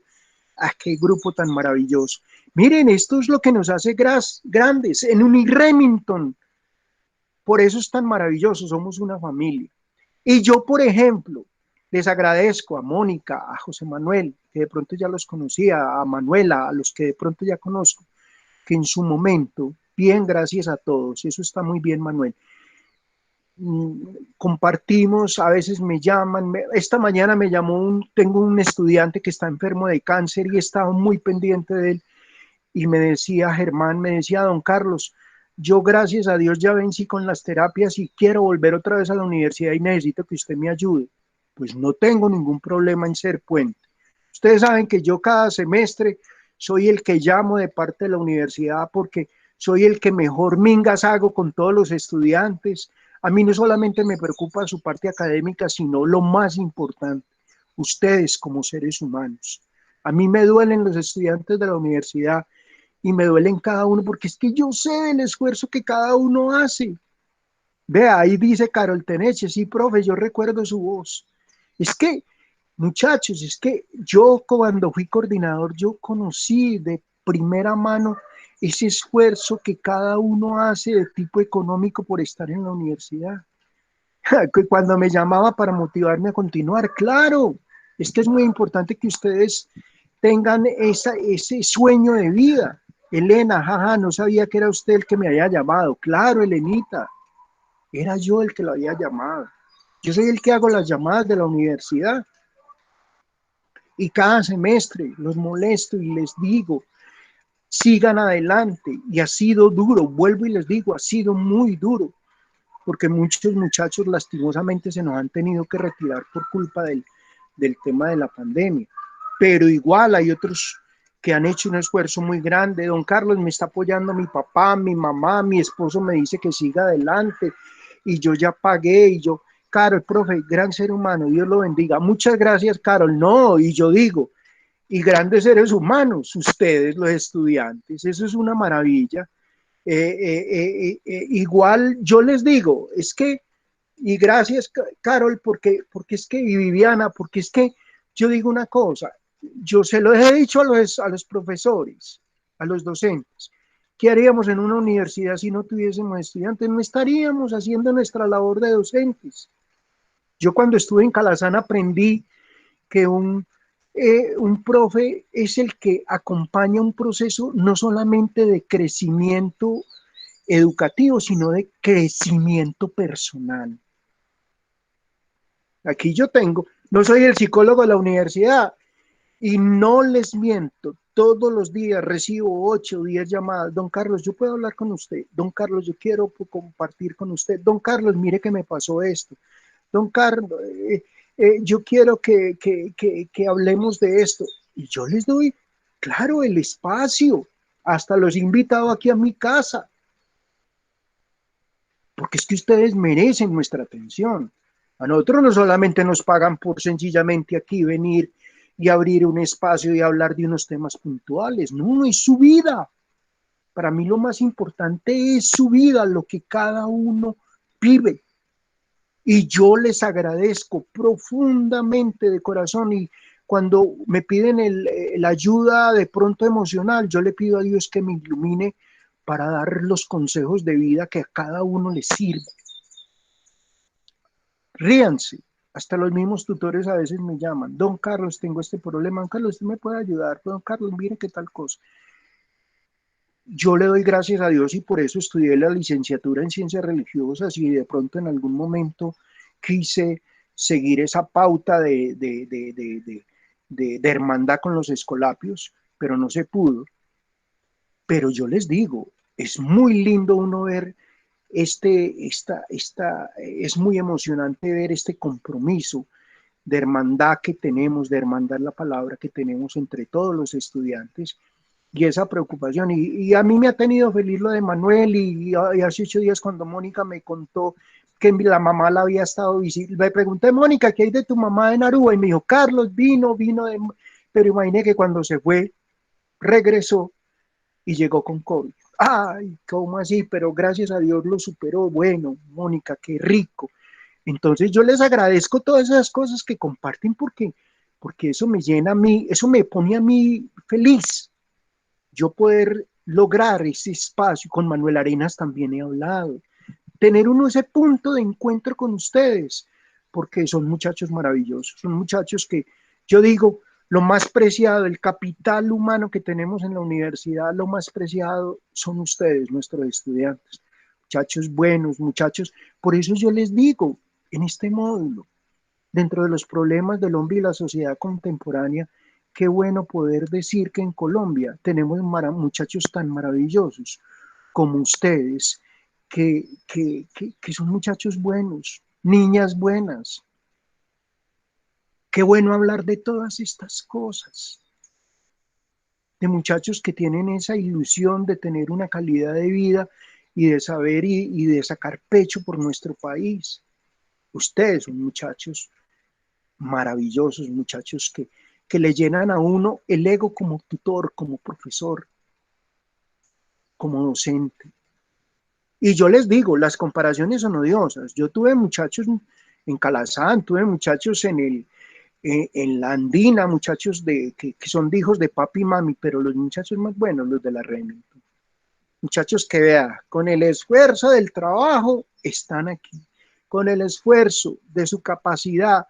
Ah, qué grupo tan maravilloso. Miren, esto es lo que nos hace grandes. En Uniremington, por eso es tan maravilloso, somos una familia. Y yo, por ejemplo, les agradezco a Mónica, a José Manuel, que de pronto ya los conocía, a Manuela, a los que de pronto ya conozco, que en su momento, bien, gracias a todos, eso está muy bien, Manuel. Compartimos, a veces me llaman, esta mañana me llamó tengo un estudiante que está enfermo de cáncer y estaba muy pendiente de él y me decía, Germán, me decía, don Carlos, yo gracias a Dios ya vencí con las terapias y quiero volver otra vez a la universidad y necesito que usted me ayude. Pues no tengo ningún problema en ser puente. Ustedes saben que yo cada semestre soy el que llamo de parte de la universidad porque soy el que mejor mingas hago con todos los estudiantes. A mí no solamente me preocupa su parte académica, sino lo más importante, ustedes como seres humanos. A mí me duelen los estudiantes de la universidad y me duelen cada uno porque es que yo sé del esfuerzo que cada uno hace. Vea, ahí dice Carol Teneche, sí, profe, yo recuerdo su voz. Es que, muchachos, es que yo cuando fui coordinador, yo conocí de primera mano ese esfuerzo que cada uno hace de tipo económico por estar en la universidad. Cuando me llamaba para motivarme a continuar, claro, es que es muy importante que ustedes tengan ese sueño de vida. Elena, jaja, no sabía que era usted el que me había llamado. Claro, Elenita, era yo el que lo había llamado. Yo soy el que hago las llamadas de la universidad y cada semestre los molesto y les digo, sigan adelante. Y ha sido duro, vuelvo y les digo, ha sido muy duro, porque muchos muchachos lastimosamente se nos han tenido que retirar por culpa del tema de la pandemia. Pero igual hay otros que han hecho un esfuerzo muy grande. Don Carlos, me está apoyando mi papá, mi mamá, mi esposo me dice que siga adelante y yo ya pagué y yo, Carol, profe, gran ser humano, Dios lo bendiga. Muchas gracias, Carol. No, y yo digo, y grandes seres humanos, ustedes, los estudiantes, eso es una maravilla. Igual yo les digo, es que, y gracias, Carol, porque es que, y Viviana, porque es que yo digo una cosa, yo se lo he dicho a los profesores, a los docentes. ¿Qué haríamos en una universidad si no tuviésemos estudiantes? No estaríamos haciendo nuestra labor de docentes. Yo cuando estuve en Calazán aprendí que un profe es el que acompaña un proceso no solamente de crecimiento educativo, sino de crecimiento personal. Aquí yo tengo, no soy el psicólogo de la universidad y no les miento, todos los días recibo 8 o 10 llamadas. Don Carlos, yo puedo hablar con usted. Don Carlos, yo quiero compartir con usted. Don Carlos, mire que me pasó esto. Don Carlos, yo quiero que hablemos de esto. Y yo les doy, claro, el espacio. Hasta los he invitado aquí a mi casa. Porque es que ustedes merecen nuestra atención. A nosotros no solamente nos pagan por sencillamente aquí venir y abrir un espacio y hablar de unos temas puntuales. No, es su vida. Para mí lo más importante es su vida, lo que cada uno vive. Y yo les agradezco profundamente de corazón. Y cuando me piden la ayuda de pronto emocional, yo le pido a Dios que me ilumine para dar los consejos de vida que a cada uno les sirva. Ríanse, hasta los mismos tutores a veces me llaman, don Carlos, tengo este problema, don Carlos, ¿usted me puede ayudar? Don Carlos, mire qué tal cosa. Yo le doy gracias a Dios y por eso estudié la licenciatura en ciencias religiosas y de pronto en algún momento quise seguir esa pauta de hermandad con los escolapios, pero no se pudo. Pero yo les digo, es muy lindo uno ver es muy emocionante ver este compromiso de hermandad que tenemos, de hermandad la palabra que tenemos entre todos los estudiantes y esa preocupación. Y a mí me ha tenido feliz lo de Manuel y hace 8 días cuando Mónica me contó que la mamá la había estado visitando, le pregunté, Mónica, ¿qué hay de tu mamá en Aruba? Y me dijo, Carlos, vino pero imaginé que cuando se fue, regresó y llegó con COVID. Ay, ¿cómo así? Pero gracias a Dios lo superó. Bueno, Mónica, qué rico. Entonces yo les agradezco todas esas cosas que comparten porque eso me llena a mí, eso me pone a mí feliz. Yo poder lograr ese espacio, con Manuel Arenas también he hablado, tener uno ese punto de encuentro con ustedes, porque son muchachos maravillosos, son muchachos que yo digo, lo más preciado, el capital humano que tenemos en la universidad, lo más preciado son ustedes, nuestros estudiantes, muchachos buenos, muchachos, por eso yo les digo, en este módulo, dentro de los problemas del hombre y la sociedad contemporánea, qué bueno poder decir que en Colombia tenemos muchachos tan maravillosos como ustedes, que son muchachos buenos, niñas buenas. Qué bueno hablar de todas estas cosas, de muchachos que tienen esa ilusión de tener una calidad de vida y de saber y de sacar pecho por nuestro país. Ustedes son muchachos maravillosos, muchachos que le llenan a uno el ego como tutor, como profesor, como docente. Y yo les digo, las comparaciones son odiosas. Yo tuve muchachos en Calazán, tuve muchachos en la Andina, muchachos que son hijos de papi y mami, pero los muchachos más buenos, los de la Remington. Muchachos que vea, con el esfuerzo del trabajo están aquí. Con el esfuerzo de su capacidad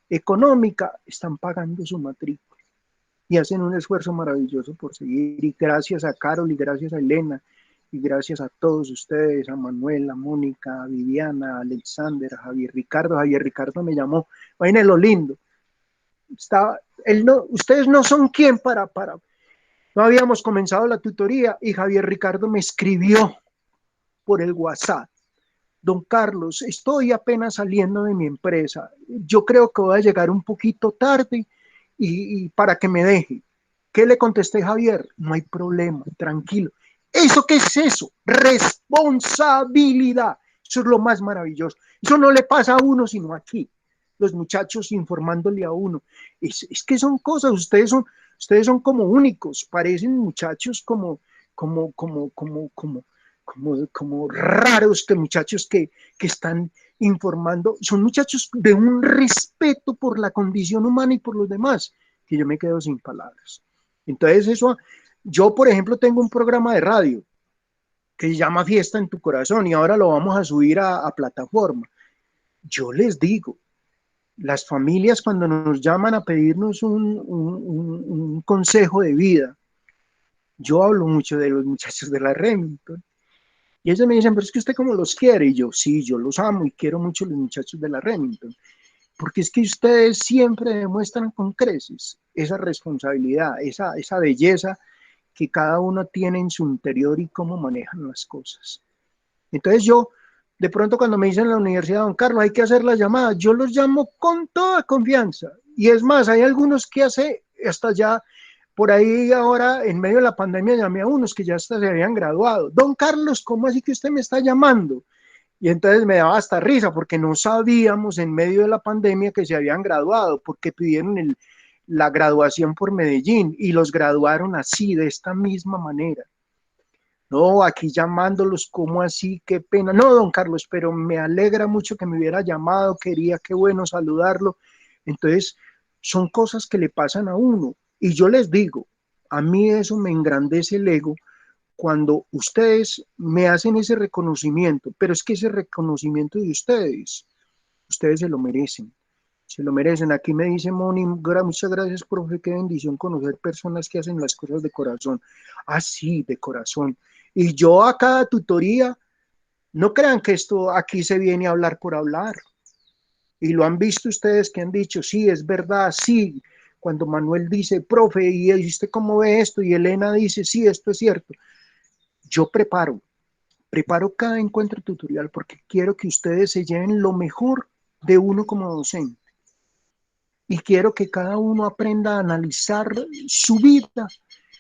económica están pagando su matrícula y hacen un esfuerzo maravilloso por seguir. Y gracias a Carol y gracias a Elena y gracias a todos ustedes, a Manuel, a Mónica, a Viviana, a Alexander, a Javier Ricardo. Javier Ricardo me llamó, vayan lo lindo. Ustedes no son quien no habíamos comenzado la tutoría y Javier Ricardo me escribió por el WhatsApp. don Carlos, estoy apenas saliendo de mi empresa, yo creo que voy a llegar un poquito tarde y para que me deje. ¿Qué le contesté, Javier? No hay problema, tranquilo. ¿Eso qué es eso? Responsabilidad. Eso es lo más maravilloso. Eso no le pasa a uno, sino aquí. Los muchachos informándole a uno. Es que son cosas, ustedes son como únicos, parecen muchachos como raros, que muchachos que están informando, son muchachos de un respeto por la condición humana y por los demás, que yo me quedo sin palabras. Entonces eso, yo por ejemplo tengo un programa de radio que se llama Fiesta en tu Corazón y ahora lo vamos a subir a plataforma. Yo les digo, las familias cuando nos llaman a pedirnos un consejo de vida, yo hablo mucho de los muchachos de la Remington y ellos me dicen, pero es que usted cómo los quiere, y yo, sí, yo los amo y quiero mucho a los muchachos de la Remington, porque es que ustedes siempre demuestran con creces esa responsabilidad, esa belleza que cada uno tiene en su interior y cómo manejan las cosas. Entonces yo, de pronto cuando me dicen en la universidad, don Carlos, hay que hacer las llamadas, yo los llamo con toda confianza. Y es más, hay algunos que hace hasta ya, por ahí ahora, en medio de la pandemia, llamé a unos que ya hasta se habían graduado. Don Carlos, ¿cómo así que usted me está llamando? Y entonces me daba hasta risa porque no sabíamos en medio de la pandemia que se habían graduado, porque pidieron la graduación por Medellín y los graduaron así, de esta misma manera. No, aquí llamándolos, ¿cómo así? Qué pena. No, don Carlos, pero me alegra mucho que me hubiera llamado, quería, qué bueno saludarlo. Entonces, son cosas que le pasan a uno. Y yo les digo, a mí eso me engrandece el ego cuando ustedes me hacen ese reconocimiento, pero es que ese reconocimiento de ustedes se lo merecen. Se lo merecen. Aquí me dice Moni, muchas gracias, profe, qué bendición conocer personas que hacen las cosas de corazón. Ah, sí, de corazón. Y yo a cada tutoría, no crean que esto aquí se viene a hablar por hablar. Y lo han visto ustedes que han dicho, sí, es verdad, sí. Cuando Manuel dice, profe, ¿y usted cómo ve esto? Y Elena dice, sí, esto es cierto. Yo preparo cada encuentro tutorial porque quiero que ustedes se lleven lo mejor de uno como docente. Y quiero que cada uno aprenda a analizar su vida,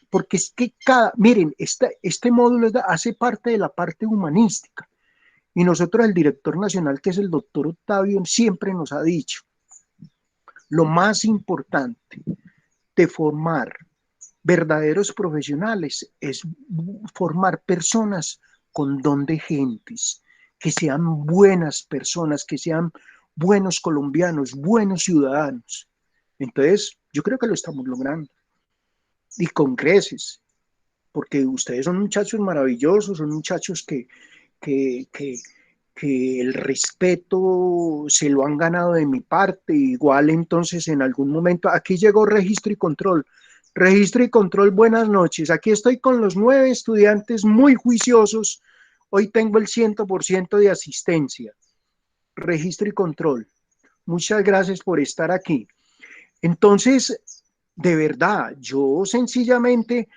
porque es que miren, este módulo hace parte de la parte humanística. Y nosotros, el director nacional, que es el doctor Octavio, siempre nos ha dicho, lo más importante de formar verdaderos profesionales es formar personas con don de gentes, que sean buenas personas, que sean buenos colombianos, buenos ciudadanos. Entonces, yo creo que lo estamos logrando y con creces, porque ustedes son muchachos maravillosos, son muchachos que, que, que el respeto se lo han ganado de mi parte. Igual entonces en algún momento, aquí llegó registro y control. Registro y control, buenas noches. Aquí estoy con los 9 estudiantes muy juiciosos. Hoy tengo el 100% de asistencia. Registro y control. Muchas gracias por estar aquí. Entonces, de verdad, yo sencillamente,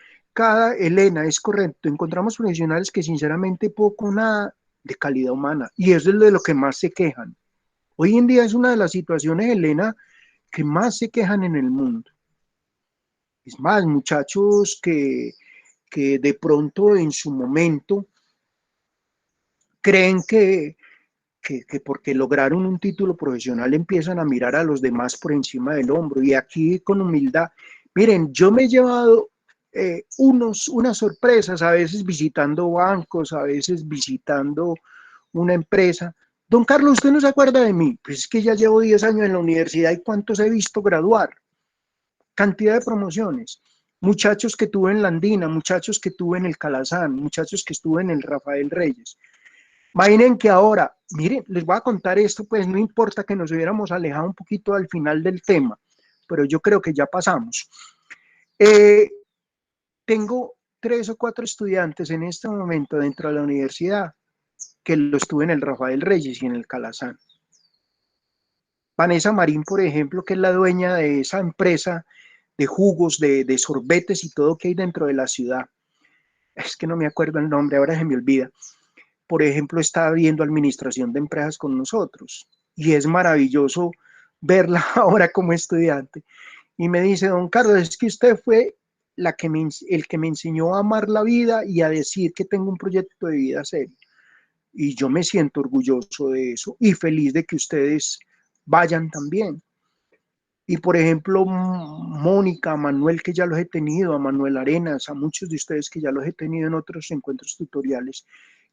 Elena, es correcto, encontramos profesionales que sinceramente poco nada de calidad humana, y eso es de lo que más se quejan. Hoy en día es una de las situaciones, Elena, que más se quejan en el mundo. Es más, muchachos que de pronto en su momento creen que porque lograron un título profesional empiezan a mirar a los demás por encima del hombro. Y aquí con humildad, miren, yo me he llevado unas sorpresas, a veces visitando bancos, a veces visitando una empresa. Don Carlos, ¿usted no se acuerda de mí? Pues es que ya llevo 10 años en la universidad y ¿cuántos he visto graduar? Cantidad de promociones. Muchachos que tuve en la Andina, muchachos que tuve en el Calazán, muchachos que estuve en el Rafael Reyes. Imaginen que ahora, miren, les voy a contar esto, pues no importa que nos hubiéramos alejado un poquito al final del tema, pero yo creo que ya pasamos. Tengo 3 o 4 estudiantes en este momento dentro de la universidad que los tuve en el Rafael Reyes y en el Calazán. Vanessa Marín, por ejemplo, que es la dueña de esa empresa de jugos, de sorbetes y todo que hay dentro de la ciudad. Es que no me acuerdo el nombre, ahora se me olvida. por ejemplo, está viendo administración de empresas con nosotros y es maravilloso verla ahora como estudiante. Y me dice, don Carlos, es que usted fue el que me enseñó a amar la vida y a decir que tengo un proyecto de vida serio. Y yo me siento orgulloso de eso y feliz de que ustedes vayan también. Y por ejemplo, Mónica, a Manuel, que ya los he tenido, a Manuel Arenas, a muchos de ustedes que ya los he tenido en otros encuentros tutoriales,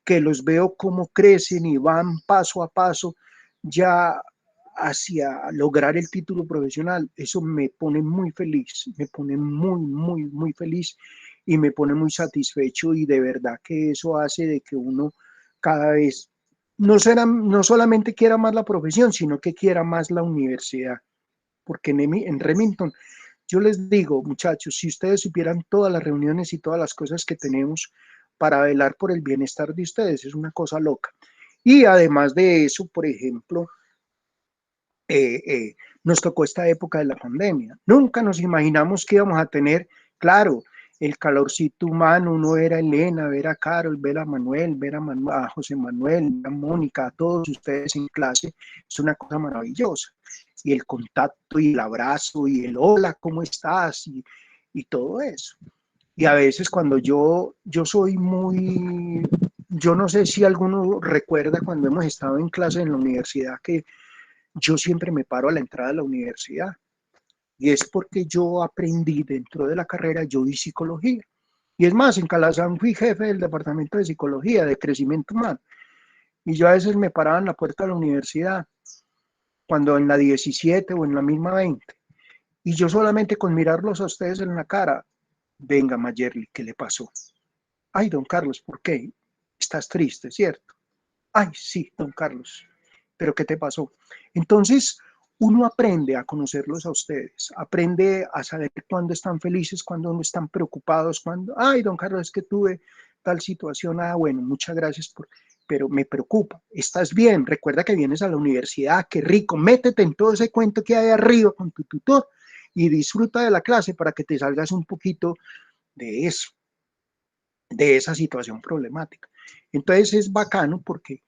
que los veo cómo crecen y van paso a paso ya hacia lograr el título profesional. Eso me pone muy feliz, me pone muy feliz y me pone muy satisfecho, y de verdad que eso hace de que uno cada vez no solamente quiera más la profesión, sino que quiera más la universidad. Porque en Remington, yo les digo, muchachos, si ustedes supieran todas las reuniones y todas las cosas que tenemos para velar por el bienestar de ustedes, es una cosa loca. Y además de eso, por ejemplo, nos tocó esta época de la pandemia. Nunca nos imaginamos que íbamos a tener, claro, el calorcito humano, uno ver a Elena, ver a Carol, ver a Manuel, ver a José Manuel, a Mónica, a todos ustedes en clase, es una cosa maravillosa. Y el contacto y el abrazo y el hola, ¿cómo estás? Y todo eso. Y a veces cuando yo soy muy, yo no sé si alguno recuerda cuando hemos estado en clase en la universidad que yo siempre me paro a la entrada de la universidad, y es porque yo aprendí dentro de la carrera, yo di psicología. Y es más, en Calazán fui jefe del departamento de psicología, de crecimiento humano. Y yo a veces me paraba en la puerta de la universidad, cuando en la 17 o en la misma 20. Y yo solamente con mirarlos a ustedes en la cara, venga Mayerly, ¿qué le pasó? Ay, don Carlos, ¿por qué? Estás triste, ¿cierto? Ay, sí, don Carlos, pero ¿qué te pasó? Entonces, uno aprende a conocerlos a ustedes, aprende a saber cuándo están felices, cuándo no están preocupados, cuándo, ay, don Carlos, es que tuve tal situación, bueno, muchas gracias pero me preocupa, estás bien, recuerda que vienes a la universidad, qué rico, métete en todo ese cuento que hay arriba con tu tutor y disfruta de la clase para que te salgas un poquito de eso, de esa situación problemática. Entonces es bacano porque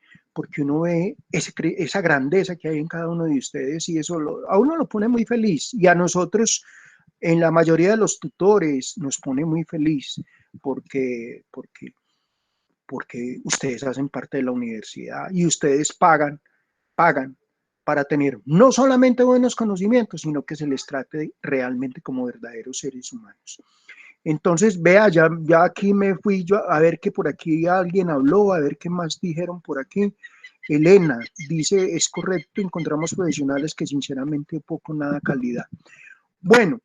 uno ve esa grandeza que hay en cada uno de ustedes, y eso a uno lo pone muy feliz, y a nosotros, en la mayoría de los tutores, nos pone muy feliz porque ustedes hacen parte de la universidad y ustedes pagan para tener no solamente buenos conocimientos, sino que se les trate realmente como verdaderos seres humanos. Entonces, vea, ya aquí me fui yo a ver que por aquí alguien habló, a ver qué más dijeron por aquí. Elena dice, es correcto, encontramos profesionales que sinceramente poco nada calidad. Bueno,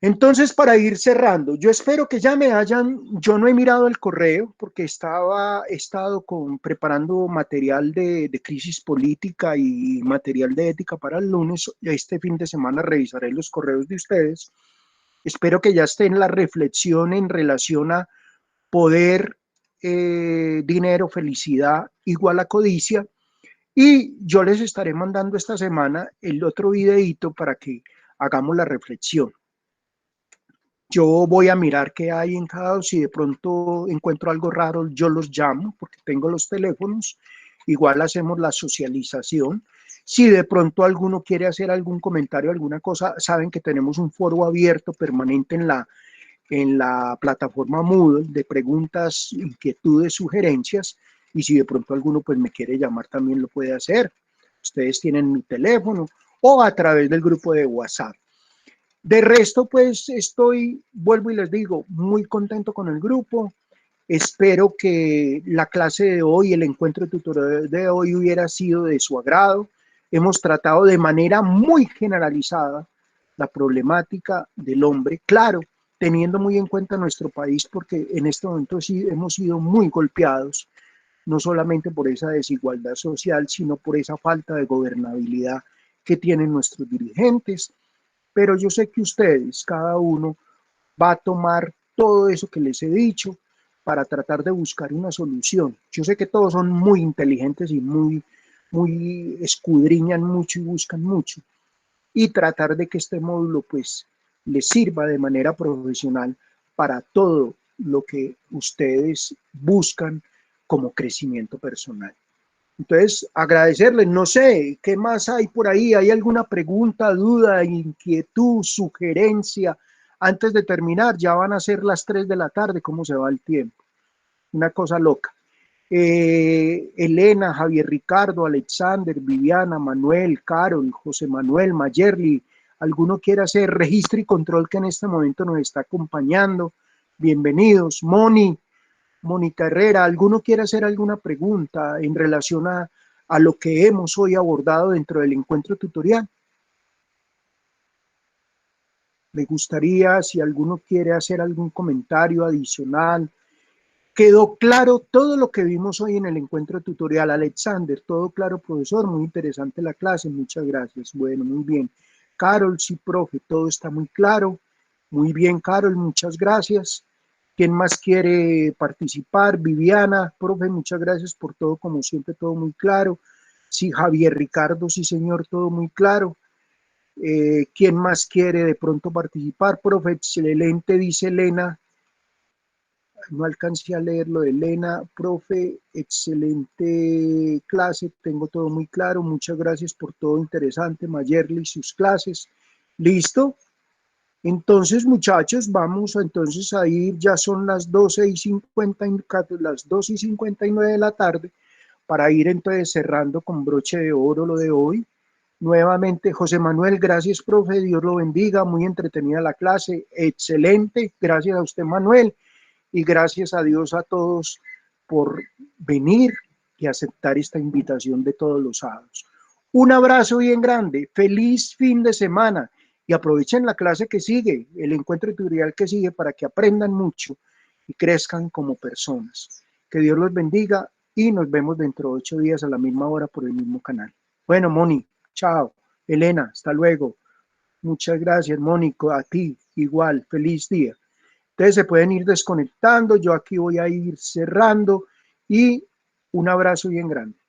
entonces para ir cerrando, yo espero que ya me hayan, yo no he mirado el correo porque he estado preparando material de crisis política y material de ética para el lunes. Este fin de semana revisaré los correos de ustedes. Espero que ya esté en la reflexión en relación a poder, dinero, felicidad igual a codicia. Y yo les estaré mandando esta semana el otro videito para que hagamos la reflexión. Yo voy a mirar qué hay en cada, si de pronto encuentro algo raro, yo los llamo porque tengo los teléfonos. Igual hacemos la socialización. Si de pronto alguno quiere hacer algún comentario, alguna cosa, saben que tenemos un foro abierto permanente en la plataforma Moodle de preguntas, inquietudes, sugerencias, y si de pronto alguno pues me quiere llamar también lo puede hacer. Ustedes tienen mi teléfono o a través del grupo de WhatsApp. De resto, pues vuelvo y les digo, muy contento con el grupo. Espero que la clase de hoy, el encuentro tutorial de hoy hubiera sido de su agrado. Hemos tratado de manera muy generalizada la problemática del hombre, claro, teniendo muy en cuenta nuestro país, porque en este momento sí hemos sido muy golpeados, no solamente por esa desigualdad social, sino por esa falta de gobernabilidad que tienen nuestros dirigentes. Pero yo sé que ustedes, cada uno, va a tomar todo eso que les he dicho para tratar de buscar una solución. Yo sé que todos son muy inteligentes y muy escudriñan mucho y buscan mucho, y tratar de que este módulo pues les sirva de manera profesional para todo lo que ustedes buscan como crecimiento personal. Entonces, agradecerles, no sé, ¿qué más hay por ahí? ¿Hay alguna pregunta, duda, inquietud, sugerencia? Antes de terminar, ya van a ser las 3 de la tarde, ¿cómo se va el tiempo? Una cosa loca. Elena, Javier Ricardo, Alexander, Viviana, Manuel, Carol, José Manuel, Mayerly, alguno quiere hacer registro y control que en este momento nos está acompañando. Bienvenidos. Mónica Herrera, ¿alguno quiere hacer alguna pregunta en relación a lo que hemos hoy abordado dentro del encuentro tutorial? Me gustaría, si alguno quiere hacer algún comentario adicional. ¿Quedó claro todo lo que vimos hoy en el encuentro tutorial? Alexander, todo claro, profesor, muy interesante la clase, muchas gracias. Bueno, muy bien. Carol, sí, profe, todo está muy claro. Muy bien, Carol, muchas gracias. ¿Quién más quiere participar? Viviana, profe, muchas gracias por todo, como siempre, todo muy claro. Sí, Javier Ricardo, sí, señor, todo muy claro. ¿Quién más quiere de pronto participar? Profe, excelente, dice Elena. No alcancé a leer lo de Elena. Profe, excelente clase, tengo todo muy claro. Muchas gracias por todo interesante. Mayerly, sus clases. ¿Listo? Entonces, muchachos, vamos entonces a ir, ya son las 12:50, las 2:59 de la tarde, para ir entonces cerrando con broche de oro lo de hoy. Nuevamente, José Manuel, gracias, profe, Dios lo bendiga, muy entretenida la clase, excelente, gracias a usted, Manuel, y gracias a Dios a todos por venir y aceptar esta invitación de todos los sábados. Un abrazo bien grande, feliz fin de semana y aprovechen la clase que sigue, el encuentro tutorial que sigue para que aprendan mucho y crezcan como personas. Que Dios los bendiga y nos vemos dentro de 8 días a la misma hora por el mismo canal. Bueno, Moni, chao. Elena, hasta luego. Muchas gracias, Mónico, a ti igual, feliz día. Ustedes se pueden ir desconectando, yo aquí voy a ir cerrando y un abrazo bien grande.